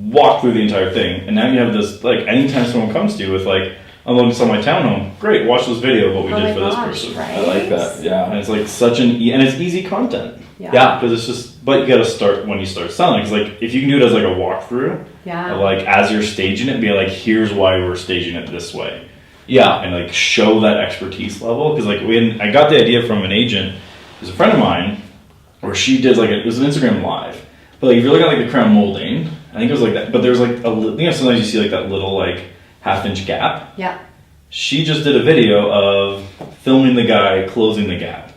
[SPEAKER 1] Walk through the entire thing, and now you have this, like, anytime someone comes to you with like, I'm looking to sell my townhome, great, watch this video of what we
[SPEAKER 2] Oh
[SPEAKER 1] did
[SPEAKER 2] my
[SPEAKER 1] for this
[SPEAKER 2] gosh,
[SPEAKER 1] person.
[SPEAKER 2] right?
[SPEAKER 3] I like that.
[SPEAKER 1] And
[SPEAKER 3] Yeah,
[SPEAKER 1] it's like such an and it's easy content
[SPEAKER 3] yeah,
[SPEAKER 1] because it's just, but you got to start when you start selling. Because like if you can do it as like a walkthrough,
[SPEAKER 2] Yeah.
[SPEAKER 1] of like as you're staging it, be like, here's why we're staging it this way,
[SPEAKER 3] yeah,
[SPEAKER 1] and like show that expertise level. Because like when I got the idea from an agent, there's a friend of mine, where she did like it was an Instagram live, but like if you're looking at like the crown molding, I think it was like that. But there's like sometimes you see like that little like half-inch gap.
[SPEAKER 2] Yeah.
[SPEAKER 1] She just did a video of filming the guy closing the gap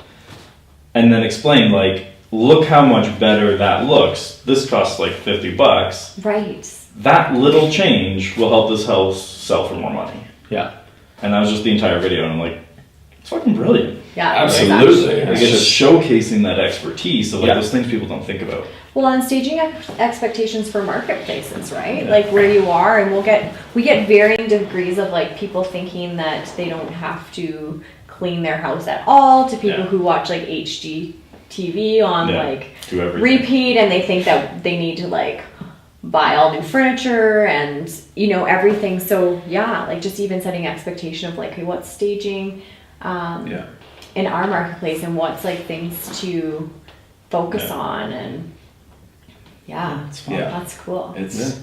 [SPEAKER 1] and then explained like, look how much better that looks. This costs like $50.
[SPEAKER 2] Right.
[SPEAKER 1] That little change will help this house sell for more money.
[SPEAKER 3] yeah.
[SPEAKER 1] And that was just the entire video. And I'm like, it's fucking brilliant.
[SPEAKER 2] Yeah.
[SPEAKER 3] Absolutely.
[SPEAKER 1] Like,
[SPEAKER 3] It's
[SPEAKER 1] it's
[SPEAKER 3] just-
[SPEAKER 1] just showcasing that expertise of like
[SPEAKER 3] Yeah.
[SPEAKER 1] those things people don't think about.
[SPEAKER 2] Well, and staging expectations for marketplaces, right?
[SPEAKER 1] Yeah.
[SPEAKER 2] Like where you are, and we get varying degrees of like people thinking that they don't have to clean their house at all, to people
[SPEAKER 1] Yeah.
[SPEAKER 2] who watch like HGTV on
[SPEAKER 1] Yeah.
[SPEAKER 2] like
[SPEAKER 1] Do everything.
[SPEAKER 2] repeat, and they think that they need to like buy all new furniture and everything. So yeah, like just even setting expectation of like, hey, what's staging
[SPEAKER 1] Yeah.
[SPEAKER 2] in our marketplace, and what's like things to focus
[SPEAKER 1] Yeah.
[SPEAKER 2] on, and yeah,
[SPEAKER 1] It's fun.
[SPEAKER 3] Yeah.
[SPEAKER 2] that's cool.
[SPEAKER 3] It's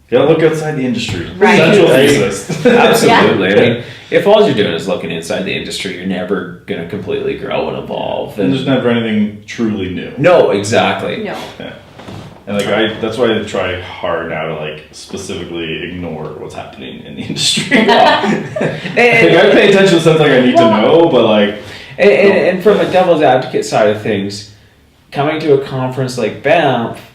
[SPEAKER 1] Yeah, look outside the industry.
[SPEAKER 2] Right.
[SPEAKER 1] Central
[SPEAKER 3] Right.
[SPEAKER 1] thesis.
[SPEAKER 3] absolutely. I mean, if all you're doing is looking inside the industry, you're never going to completely grow and evolve.
[SPEAKER 1] And there's never anything truly new.
[SPEAKER 3] No, exactly.
[SPEAKER 2] No.
[SPEAKER 1] Yeah. And like that's why I try hard now to like specifically ignore what's happening in the industry. Like, I pay attention to something I need to know, but like
[SPEAKER 3] And from a devil's advocate side of things, coming to a conference like Banff,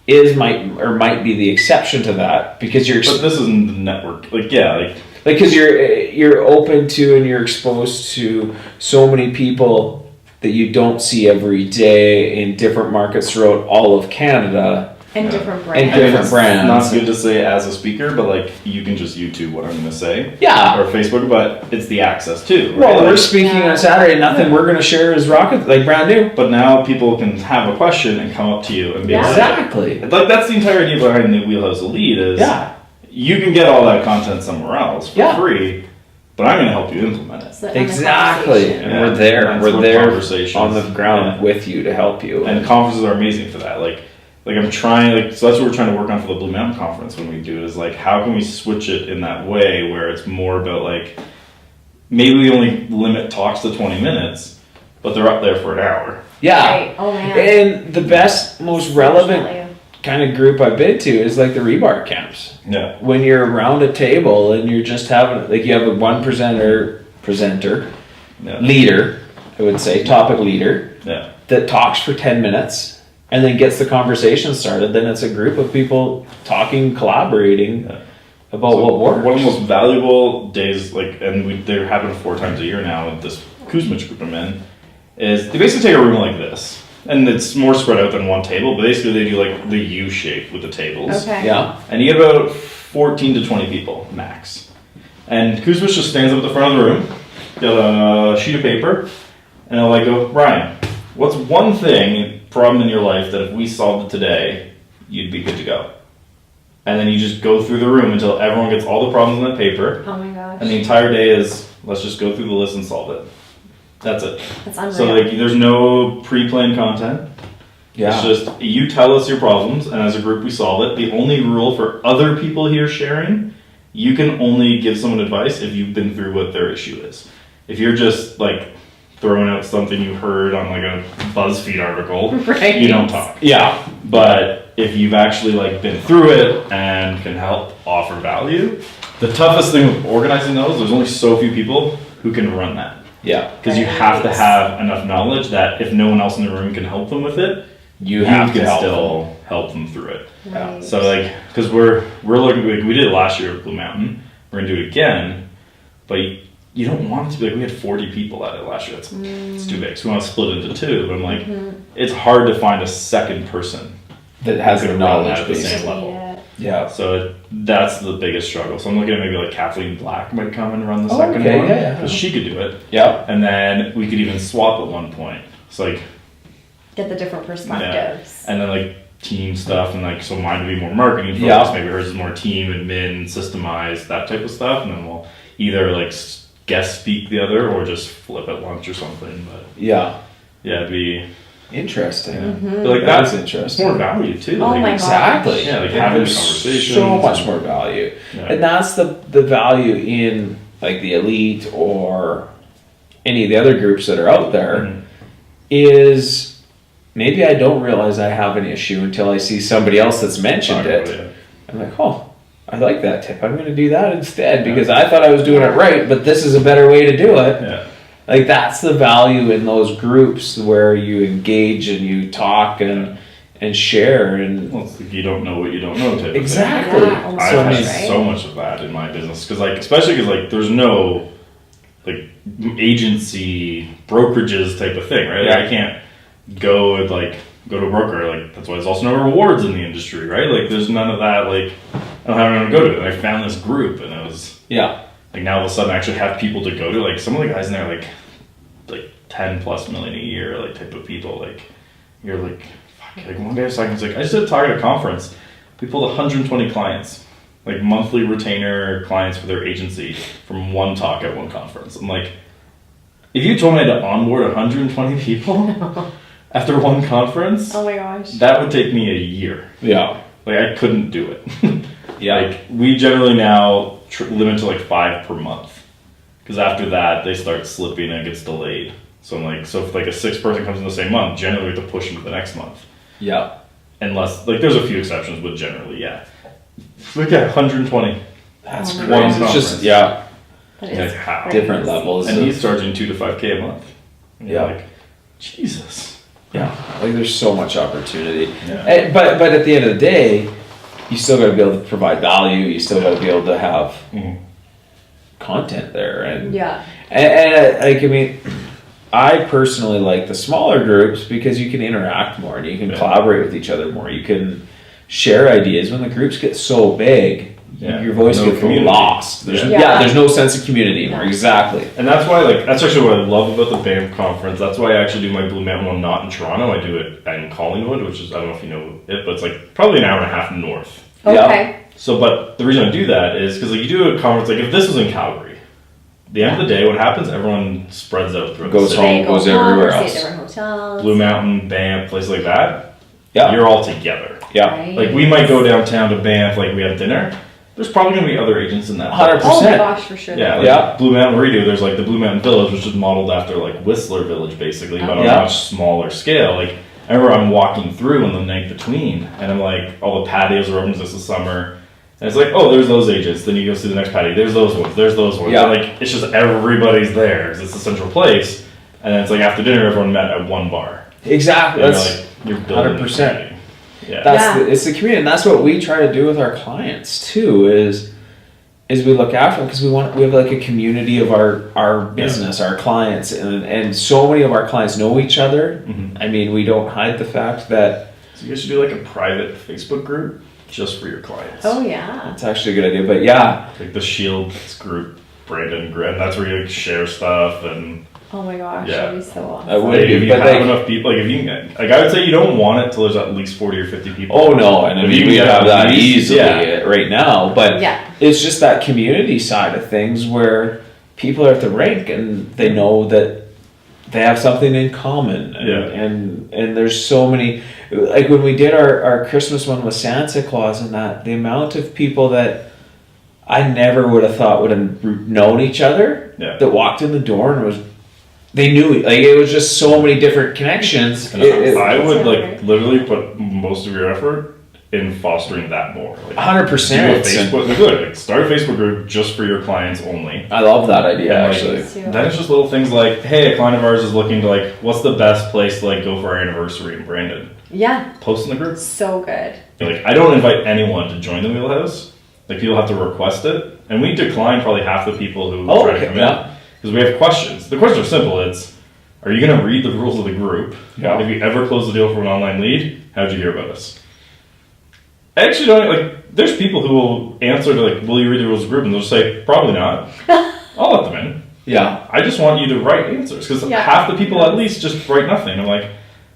[SPEAKER 3] might be the exception to that, because
[SPEAKER 1] But this isn't the network. Like, yeah, like
[SPEAKER 3] because you're open to and you're exposed to so many people that you don't see every day in different markets throughout all of Canada.
[SPEAKER 2] And different brands.
[SPEAKER 3] And different
[SPEAKER 1] it's
[SPEAKER 3] brands.
[SPEAKER 1] not good to say as a speaker, but like you can just YouTube what I'm going to say.
[SPEAKER 3] Yeah.
[SPEAKER 1] Or Facebook, but it's the access too. Right?
[SPEAKER 3] Well, we're
[SPEAKER 1] Like,
[SPEAKER 3] speaking
[SPEAKER 2] Yeah.
[SPEAKER 3] on Saturday. Nothing we're going to share is rocket, like brand new.
[SPEAKER 1] but now people can have a question and come up to you and be
[SPEAKER 2] Yeah.
[SPEAKER 1] like,
[SPEAKER 3] Exactly.
[SPEAKER 1] like that's the entire idea behind the Wheelhouse Elite is
[SPEAKER 3] Yeah.
[SPEAKER 1] you can get all that content somewhere else for
[SPEAKER 3] Yeah.
[SPEAKER 1] free, but I'm going to help you implement it.
[SPEAKER 2] So, and the
[SPEAKER 3] Exactly.
[SPEAKER 2] conversation.
[SPEAKER 3] And
[SPEAKER 1] Yeah.
[SPEAKER 3] we're there.
[SPEAKER 1] That's
[SPEAKER 3] We're
[SPEAKER 1] what
[SPEAKER 3] there
[SPEAKER 1] conversations-
[SPEAKER 3] on the ground
[SPEAKER 1] yeah.
[SPEAKER 3] with you to help you.
[SPEAKER 1] And conferences are amazing for that. Like I'm trying, like, so that's what we're trying to work on for the Blue Mountain Conference when we do it, is like, how can we switch it in that way where it's more about like, maybe we only limit talks to 20 minutes, but they're up there for an hour.
[SPEAKER 3] yeah.
[SPEAKER 2] Right. Oh man.
[SPEAKER 3] And the best, most relevant
[SPEAKER 2] Definitely.
[SPEAKER 3] kind of group I've been to is like the rebar camps.
[SPEAKER 1] Yeah.
[SPEAKER 3] When you're around a table and you're just having, like, you have a one presenter,
[SPEAKER 1] Yeah.
[SPEAKER 3] leader, I would say, topic leader,
[SPEAKER 1] Yeah.
[SPEAKER 3] that talks for 10 minutes and then gets the conversation started. Then it's a group of people talking, collaborating
[SPEAKER 1] Yeah.
[SPEAKER 3] about
[SPEAKER 1] So
[SPEAKER 3] what works.
[SPEAKER 1] One of the most valuable days, like, and they're happening 4 times a year now with this Kuzmich group I'm in, is they basically take a room like this. And it's more spread out than one table, but basically they do like the U shape with the tables.
[SPEAKER 2] Okay.
[SPEAKER 3] Yeah.
[SPEAKER 1] And you get about 14 to 20 people, max. And Kuzmich just stands up at the front of the room, got a sheet of paper, and they'll like go, Ryan, what's one problem in your life that if we solved it today, you'd be good to go? And then you just go through the room until everyone gets all the problems on that paper,
[SPEAKER 2] Oh my gosh.
[SPEAKER 1] and the entire day is, let's just go through the list and solve it. That's it.
[SPEAKER 2] That's unreal.
[SPEAKER 1] So like, there's no pre-planned content.
[SPEAKER 3] Yeah.
[SPEAKER 1] It's just, you tell us your problems, and as a group we solve it. The only rule for other people here sharing, you can only give someone advice if you've been through what their issue is. If you're just like throwing out something you heard on like a BuzzFeed article,
[SPEAKER 2] Right.
[SPEAKER 1] you don't talk.
[SPEAKER 3] Yeah.
[SPEAKER 1] But if you've actually like been through it and can help offer value, the toughest thing with organizing those, there's only so few people who can run that.
[SPEAKER 3] Yeah.
[SPEAKER 1] Because you have to have enough knowledge that if no one else in the room can help them with it,
[SPEAKER 3] You have to
[SPEAKER 1] can
[SPEAKER 3] help
[SPEAKER 1] still help them through it.
[SPEAKER 2] Right.
[SPEAKER 1] So like, because we're looking, like, we did it last year at Blue Mountain, we're gonna do it again, but you don't want it to be like, we had 40 people at it last year. It's too big. So we want to split it into 2. But I'm like, it's hard to find a second person
[SPEAKER 3] that has
[SPEAKER 1] who
[SPEAKER 3] the
[SPEAKER 1] can run
[SPEAKER 3] knowledge
[SPEAKER 1] that at the
[SPEAKER 3] base.
[SPEAKER 1] same level.
[SPEAKER 2] Yeah.
[SPEAKER 3] Yeah.
[SPEAKER 1] So that's the biggest struggle. So I'm looking at maybe like Kathleen Black might come and run the
[SPEAKER 3] Oh,
[SPEAKER 1] second
[SPEAKER 3] okay,
[SPEAKER 1] one,
[SPEAKER 3] yeah, yeah.
[SPEAKER 1] because she could do it.
[SPEAKER 3] Yeah.
[SPEAKER 1] And then we could even swap at one point. It's like,
[SPEAKER 2] Get the different perspectives.
[SPEAKER 1] and then like team stuff, and like, so mine would be more marketing focused,
[SPEAKER 3] Yeah.
[SPEAKER 1] maybe hers is more team, admin, systemized, that type of stuff, and then we'll either like guest speak the other or just flip at lunch or something. But
[SPEAKER 3] Yeah.
[SPEAKER 1] yeah, it'd be
[SPEAKER 3] Interesting.
[SPEAKER 1] but like
[SPEAKER 3] That's
[SPEAKER 1] it's
[SPEAKER 3] interesting.
[SPEAKER 1] more value too.
[SPEAKER 2] Oh
[SPEAKER 1] like,
[SPEAKER 2] my
[SPEAKER 3] Exactly.
[SPEAKER 1] Yeah, like
[SPEAKER 3] And
[SPEAKER 1] having the
[SPEAKER 3] there's
[SPEAKER 1] conversations
[SPEAKER 3] so much
[SPEAKER 1] and-
[SPEAKER 3] more value.
[SPEAKER 1] Yeah.
[SPEAKER 3] And that's the value in like the elite or any of the other groups that are out there
[SPEAKER 1] Mhm.
[SPEAKER 3] is maybe I don't realize I have an issue until I see somebody else that's mentioned
[SPEAKER 1] Talk about
[SPEAKER 3] it. I'm like, oh, I like that tip. I'm going to do that instead because I thought I was doing it
[SPEAKER 2] Yeah.
[SPEAKER 3] right, but this is a better way to do it.
[SPEAKER 1] Yeah.
[SPEAKER 3] Like that's the value in those groups where you engage and you talk and share and
[SPEAKER 1] Well, it's like you don't know what you don't know type of thing.
[SPEAKER 3] exactly.
[SPEAKER 2] Yeah, almost
[SPEAKER 1] I've
[SPEAKER 3] So I
[SPEAKER 1] had
[SPEAKER 3] mean,
[SPEAKER 2] right?
[SPEAKER 1] so much of that in my business because, like, especially because like there's no like agency brokerages type of thing, right? Like,
[SPEAKER 3] Yeah.
[SPEAKER 1] I can't go and like go to a broker. Like that's why there's also no rewards in the industry, right? Like there's none of that. Like I don't have anyone to go to. And I found this group, and it was
[SPEAKER 3] yeah,
[SPEAKER 1] like now all of a sudden I actually have people to go to. Like some of the guys in there, like 10+ million a year, like type of people. Like you're like. Like one guy was talking, he's like, I just did a talk at a conference. We pulled 120 clients, like monthly retainer clients for their agency from one talk at one conference. I'm like, if you told me I had to onboard 120 people after one conference,
[SPEAKER 2] Oh my gosh.
[SPEAKER 1] that would take me a year.
[SPEAKER 3] yeah,
[SPEAKER 1] Like I couldn't do it.
[SPEAKER 3] yeah.
[SPEAKER 1] Like we generally now limit to like 5 per month, because after that they start slipping and it gets delayed. So I'm like, so if like a 6 person comes in the same month, generally we have to push them to the next month.
[SPEAKER 3] yeah.
[SPEAKER 1] Unless, like, there's a few exceptions, but generally, yeah. So we got 120.
[SPEAKER 3] That's
[SPEAKER 2] Oh my
[SPEAKER 3] crazy.
[SPEAKER 1] God.
[SPEAKER 3] It's just yeah,
[SPEAKER 2] That
[SPEAKER 1] Yeah,
[SPEAKER 2] is
[SPEAKER 1] how?
[SPEAKER 2] crazy.
[SPEAKER 3] different levels.
[SPEAKER 1] And
[SPEAKER 3] of-
[SPEAKER 1] he's charging $2 to $5K a month. And you're
[SPEAKER 3] Yeah.
[SPEAKER 1] like, Jesus.
[SPEAKER 3] Yeah, like there's so much opportunity.
[SPEAKER 1] Yeah.
[SPEAKER 3] But at the end of the day, you still got to be able to provide value. You still got to be able to have content there, and like I mean, I personally like the smaller groups because you can interact more and you can collaborate with each other more. You can share ideas. When the groups get so big, your voice gets lost. There's no sense of community anymore. Exactly.
[SPEAKER 1] And that's why, like, that's actually what I love about the Banff conference. That's why I actually do my Blue Mountain one not in Toronto. I do it in Collingwood, which is, I don't know if you know it, but it's like probably an hour and a half north.
[SPEAKER 2] Okay.
[SPEAKER 3] Yeah.
[SPEAKER 1] So, but the reason I do that is because, like, you do a conference, like, if this was in Calgary, at the end of the day, what happens? Everyone spreads out throughout the city.
[SPEAKER 3] Home, goes everywhere else.
[SPEAKER 2] Different hotels.
[SPEAKER 1] Blue Mountain, Banff, places like that.
[SPEAKER 3] Yeah.
[SPEAKER 1] You're all together.
[SPEAKER 3] Yeah.
[SPEAKER 2] Right.
[SPEAKER 1] Like, we might go downtown to Banff, like, we have dinner. There's probably going to be other agents in that.
[SPEAKER 3] 100%.
[SPEAKER 2] Oh my gosh, for sure.
[SPEAKER 1] Yeah, like Blue Mountain where we do, there's like the Blue Mountain Village, which is modeled after like Whistler Village, basically, but on a much smaller scale. Like, I remember I'm walking through on the night between, and I'm like, all the patios are open this is summer, and it's like, oh, there's those agents. Then you go see the next patio. There's those ones. There's those ones.
[SPEAKER 3] Yeah.
[SPEAKER 1] And like, it's just everybody's there because it's the central place, and then it's like after dinner, everyone met at one bar.
[SPEAKER 3] Exactly.
[SPEAKER 1] And
[SPEAKER 3] That's
[SPEAKER 1] you're building
[SPEAKER 3] 100%.
[SPEAKER 1] Yeah.
[SPEAKER 3] It's the community, and that's what we try to do with our clients too. Is we look after them because we have like a community of our business, our clients, and so many of our clients know each other.
[SPEAKER 1] Mm-hmm.
[SPEAKER 3] I mean, we don't hide the fact that.
[SPEAKER 1] So you guys should do like a private Facebook group just for your clients.
[SPEAKER 2] Oh yeah.
[SPEAKER 3] It's actually a good idea, but yeah.
[SPEAKER 1] Like the Shields group, Brandon Grin, that's where you like share stuff and.
[SPEAKER 2] Oh my gosh,
[SPEAKER 1] Yeah.
[SPEAKER 2] that'd be so awesome.
[SPEAKER 3] I would
[SPEAKER 1] Like, if
[SPEAKER 3] be,
[SPEAKER 1] you
[SPEAKER 3] but
[SPEAKER 1] have enough people, like if you like I would say you don't want it till there's at least 40 or 50 people.
[SPEAKER 3] oh no, and I
[SPEAKER 1] If
[SPEAKER 3] mean
[SPEAKER 1] you
[SPEAKER 3] we
[SPEAKER 1] can
[SPEAKER 3] have
[SPEAKER 1] get
[SPEAKER 3] that
[SPEAKER 1] at least-
[SPEAKER 3] easily
[SPEAKER 1] yeah.
[SPEAKER 3] right now, but
[SPEAKER 2] Yeah.
[SPEAKER 3] it's just that community side of things where people are at the rink and they know that they have something in common, and there's so many, like when we did our Christmas one with Santa Claus and that, the amount of people that I never would have thought would have known each other that walked in the door and they knew, like it was just so many different connections.
[SPEAKER 1] I would like literally put most of your effort in fostering that more. Like,
[SPEAKER 3] 100%.
[SPEAKER 1] do a Facebook, good. Like, start a Facebook group just for your clients only.
[SPEAKER 3] I love that idea,
[SPEAKER 1] And, like,
[SPEAKER 3] actually.
[SPEAKER 1] then it's just little things like, hey, a client of ours is looking to like, what's the best place to like go for our anniversary in Brandon?
[SPEAKER 2] Yeah.
[SPEAKER 1] Post in the group.
[SPEAKER 2] So good.
[SPEAKER 1] Like, I don't invite anyone to join the Wheelhouse. Like, people have to request it, and we decline probably half the people who try to come in because we have questions. The questions are simple. It's, are you going to read the rules of the group?
[SPEAKER 3] Yeah.
[SPEAKER 1] Have you ever closed a deal for an online lead? How'd you hear about us? I actually don't, like, there's people who will answer to, like, will you read the rules of the group? And they'll just say, probably not. I'll let them in.
[SPEAKER 3] Yeah.
[SPEAKER 1] I just want you to write answers because half the people at least just write nothing. I'm like,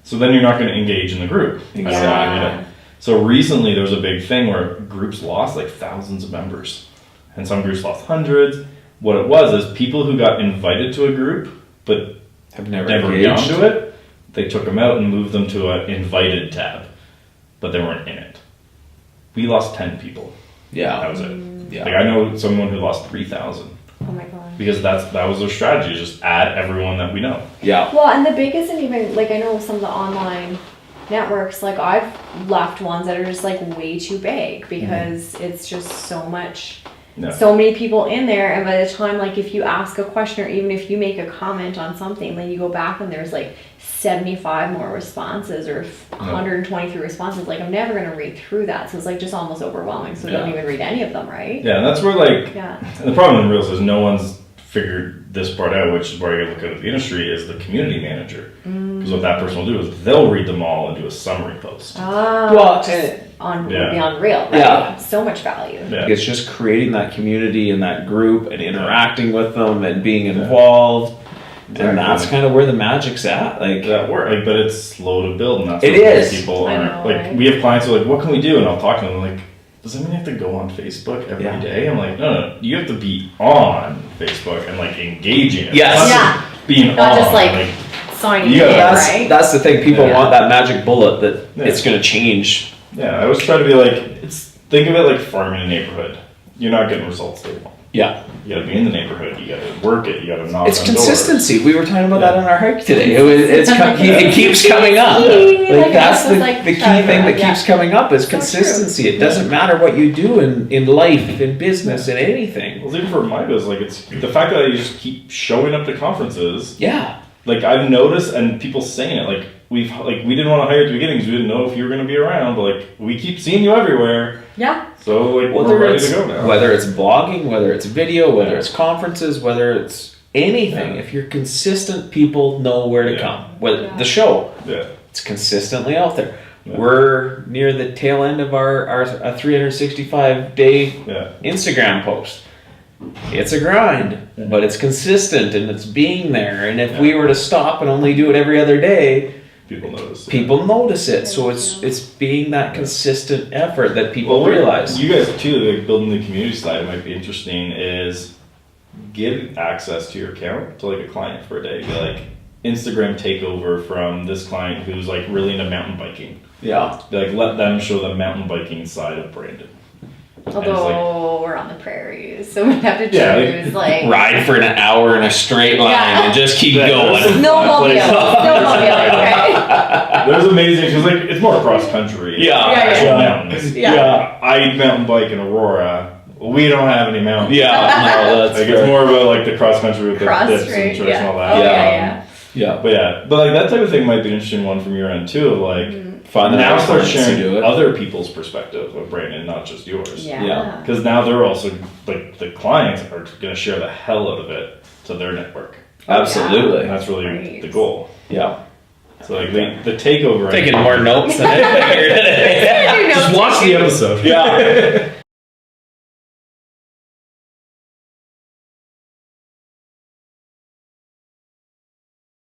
[SPEAKER 1] so then you're not going to engage in the group.
[SPEAKER 3] Exactly.
[SPEAKER 1] So recently there was a big thing where groups lost like thousands of members. And some groups lost hundreds. What it was is people who got invited to a group but
[SPEAKER 3] have never
[SPEAKER 1] gone to it, they took them out and moved them to an invited tab. But they weren't in it. We lost 10 people.
[SPEAKER 3] Yeah.
[SPEAKER 1] That was it.
[SPEAKER 3] Yeah.
[SPEAKER 1] Like I know someone who lost 3,000.
[SPEAKER 2] Oh my god.
[SPEAKER 1] Because that was their strategy, just add everyone that we know.
[SPEAKER 3] Yeah.
[SPEAKER 2] Well, and the big isn't even, like, I know some of the online networks, like, I've left ones that are just, like, way too big because it's just so much, so many people in there, and by the time, like, if you ask a question or even if you make a comment on something, then you go back and there's, like, 75 more responses or 123 responses. Like, I'm never going to read through that, so it's, like, just almost overwhelming, so don't even read any of them, right?
[SPEAKER 1] Yeah, and that's where, like, the problem in Reels is no one's figured this part out, which is where I look at the industry, is the community manager. Because what that person will do is they'll read them all and do a summary post.
[SPEAKER 2] Well, would be unreal, right?
[SPEAKER 3] Yeah.
[SPEAKER 2] So much value.
[SPEAKER 1] Yeah.
[SPEAKER 3] It's just creating that community and that group and interacting with them and being involved.
[SPEAKER 1] Exactly.
[SPEAKER 3] And that's kind of where the magic's at. Like
[SPEAKER 1] that work, like, but it's slow to build, and that's
[SPEAKER 3] it
[SPEAKER 1] what
[SPEAKER 3] is.
[SPEAKER 1] People
[SPEAKER 2] I
[SPEAKER 1] are
[SPEAKER 2] know,
[SPEAKER 1] like,
[SPEAKER 2] right?
[SPEAKER 1] we have clients who are like, "What can we do?" And I'll talk to them like, "Does anyone have to go on Facebook every day?" I'm like, "No, you have to be on Facebook and like engaging it.
[SPEAKER 3] Yes.
[SPEAKER 2] Yeah.
[SPEAKER 1] Being
[SPEAKER 2] Not
[SPEAKER 1] on,
[SPEAKER 2] just like signing in, right?
[SPEAKER 3] That's the thing. People want that magic bullet that it's going to change.
[SPEAKER 1] Yeah, I always try to be like, think of it like farming a neighborhood. You're not getting results day one.
[SPEAKER 3] Yeah.
[SPEAKER 1] You gotta be in the neighborhood, you gotta work it, you gotta knock
[SPEAKER 3] It's
[SPEAKER 1] on
[SPEAKER 3] consistency.
[SPEAKER 1] doors.
[SPEAKER 3] We were talking about that on our hike today. It keeps coming up. Like that's the key thing that keeps coming up is consistency. It doesn't matter what you do in life, in business, in anything.
[SPEAKER 1] Well, even for my business, like it's the fact that I just keep showing up to conferences.
[SPEAKER 3] Yeah.
[SPEAKER 1] Like I've noticed, and people saying it, like we didn't want to hire at the beginning because we didn't know if you were going to be around, but like we keep seeing you everywhere.
[SPEAKER 2] Yeah.
[SPEAKER 1] So like we're ready to go now.
[SPEAKER 3] Whether it's blogging, whether it's video, whether it's conferences, whether it's anything, if you're consistent, people know where to come. Whether the show, it's consistently out there. Yeah. We're near the tail end of our 365 day Instagram post. It's a grind, but it's consistent and it's being there. And if we were to stop and only do it every other day, people notice it. So it's being that consistent effort that people realize.
[SPEAKER 1] You guys too, like building the community side might be interesting. Is give access to your account to like a client for a day. Be like Instagram takeover from this client who's like really into mountain biking.
[SPEAKER 3] Yeah.
[SPEAKER 1] Like let them show the mountain biking side of Brandon.
[SPEAKER 2] Although we're on the prairies, so we have to choose like
[SPEAKER 3] ride for an hour in a straight line and just keep going.
[SPEAKER 2] Snowmobile, right?
[SPEAKER 1] There's amazing because like it's more cross country. Mountains. I mountain bike in Aurora. We don't have any mountains.
[SPEAKER 3] No, that's
[SPEAKER 1] like it's more about like the cross country with the dips and tricks and all that. But like that type of thing might be an interesting one from your end too. Of like now start sharing other people's perspective of Brandon, not just yours. Because now they're also like the clients are going to share the hell out of it to their network.
[SPEAKER 3] Absolutely,
[SPEAKER 1] and that's really the goal.
[SPEAKER 3] Yeah.
[SPEAKER 1] So like the takeover.
[SPEAKER 3] Taking more notes than I figured.
[SPEAKER 1] Just watch the episode.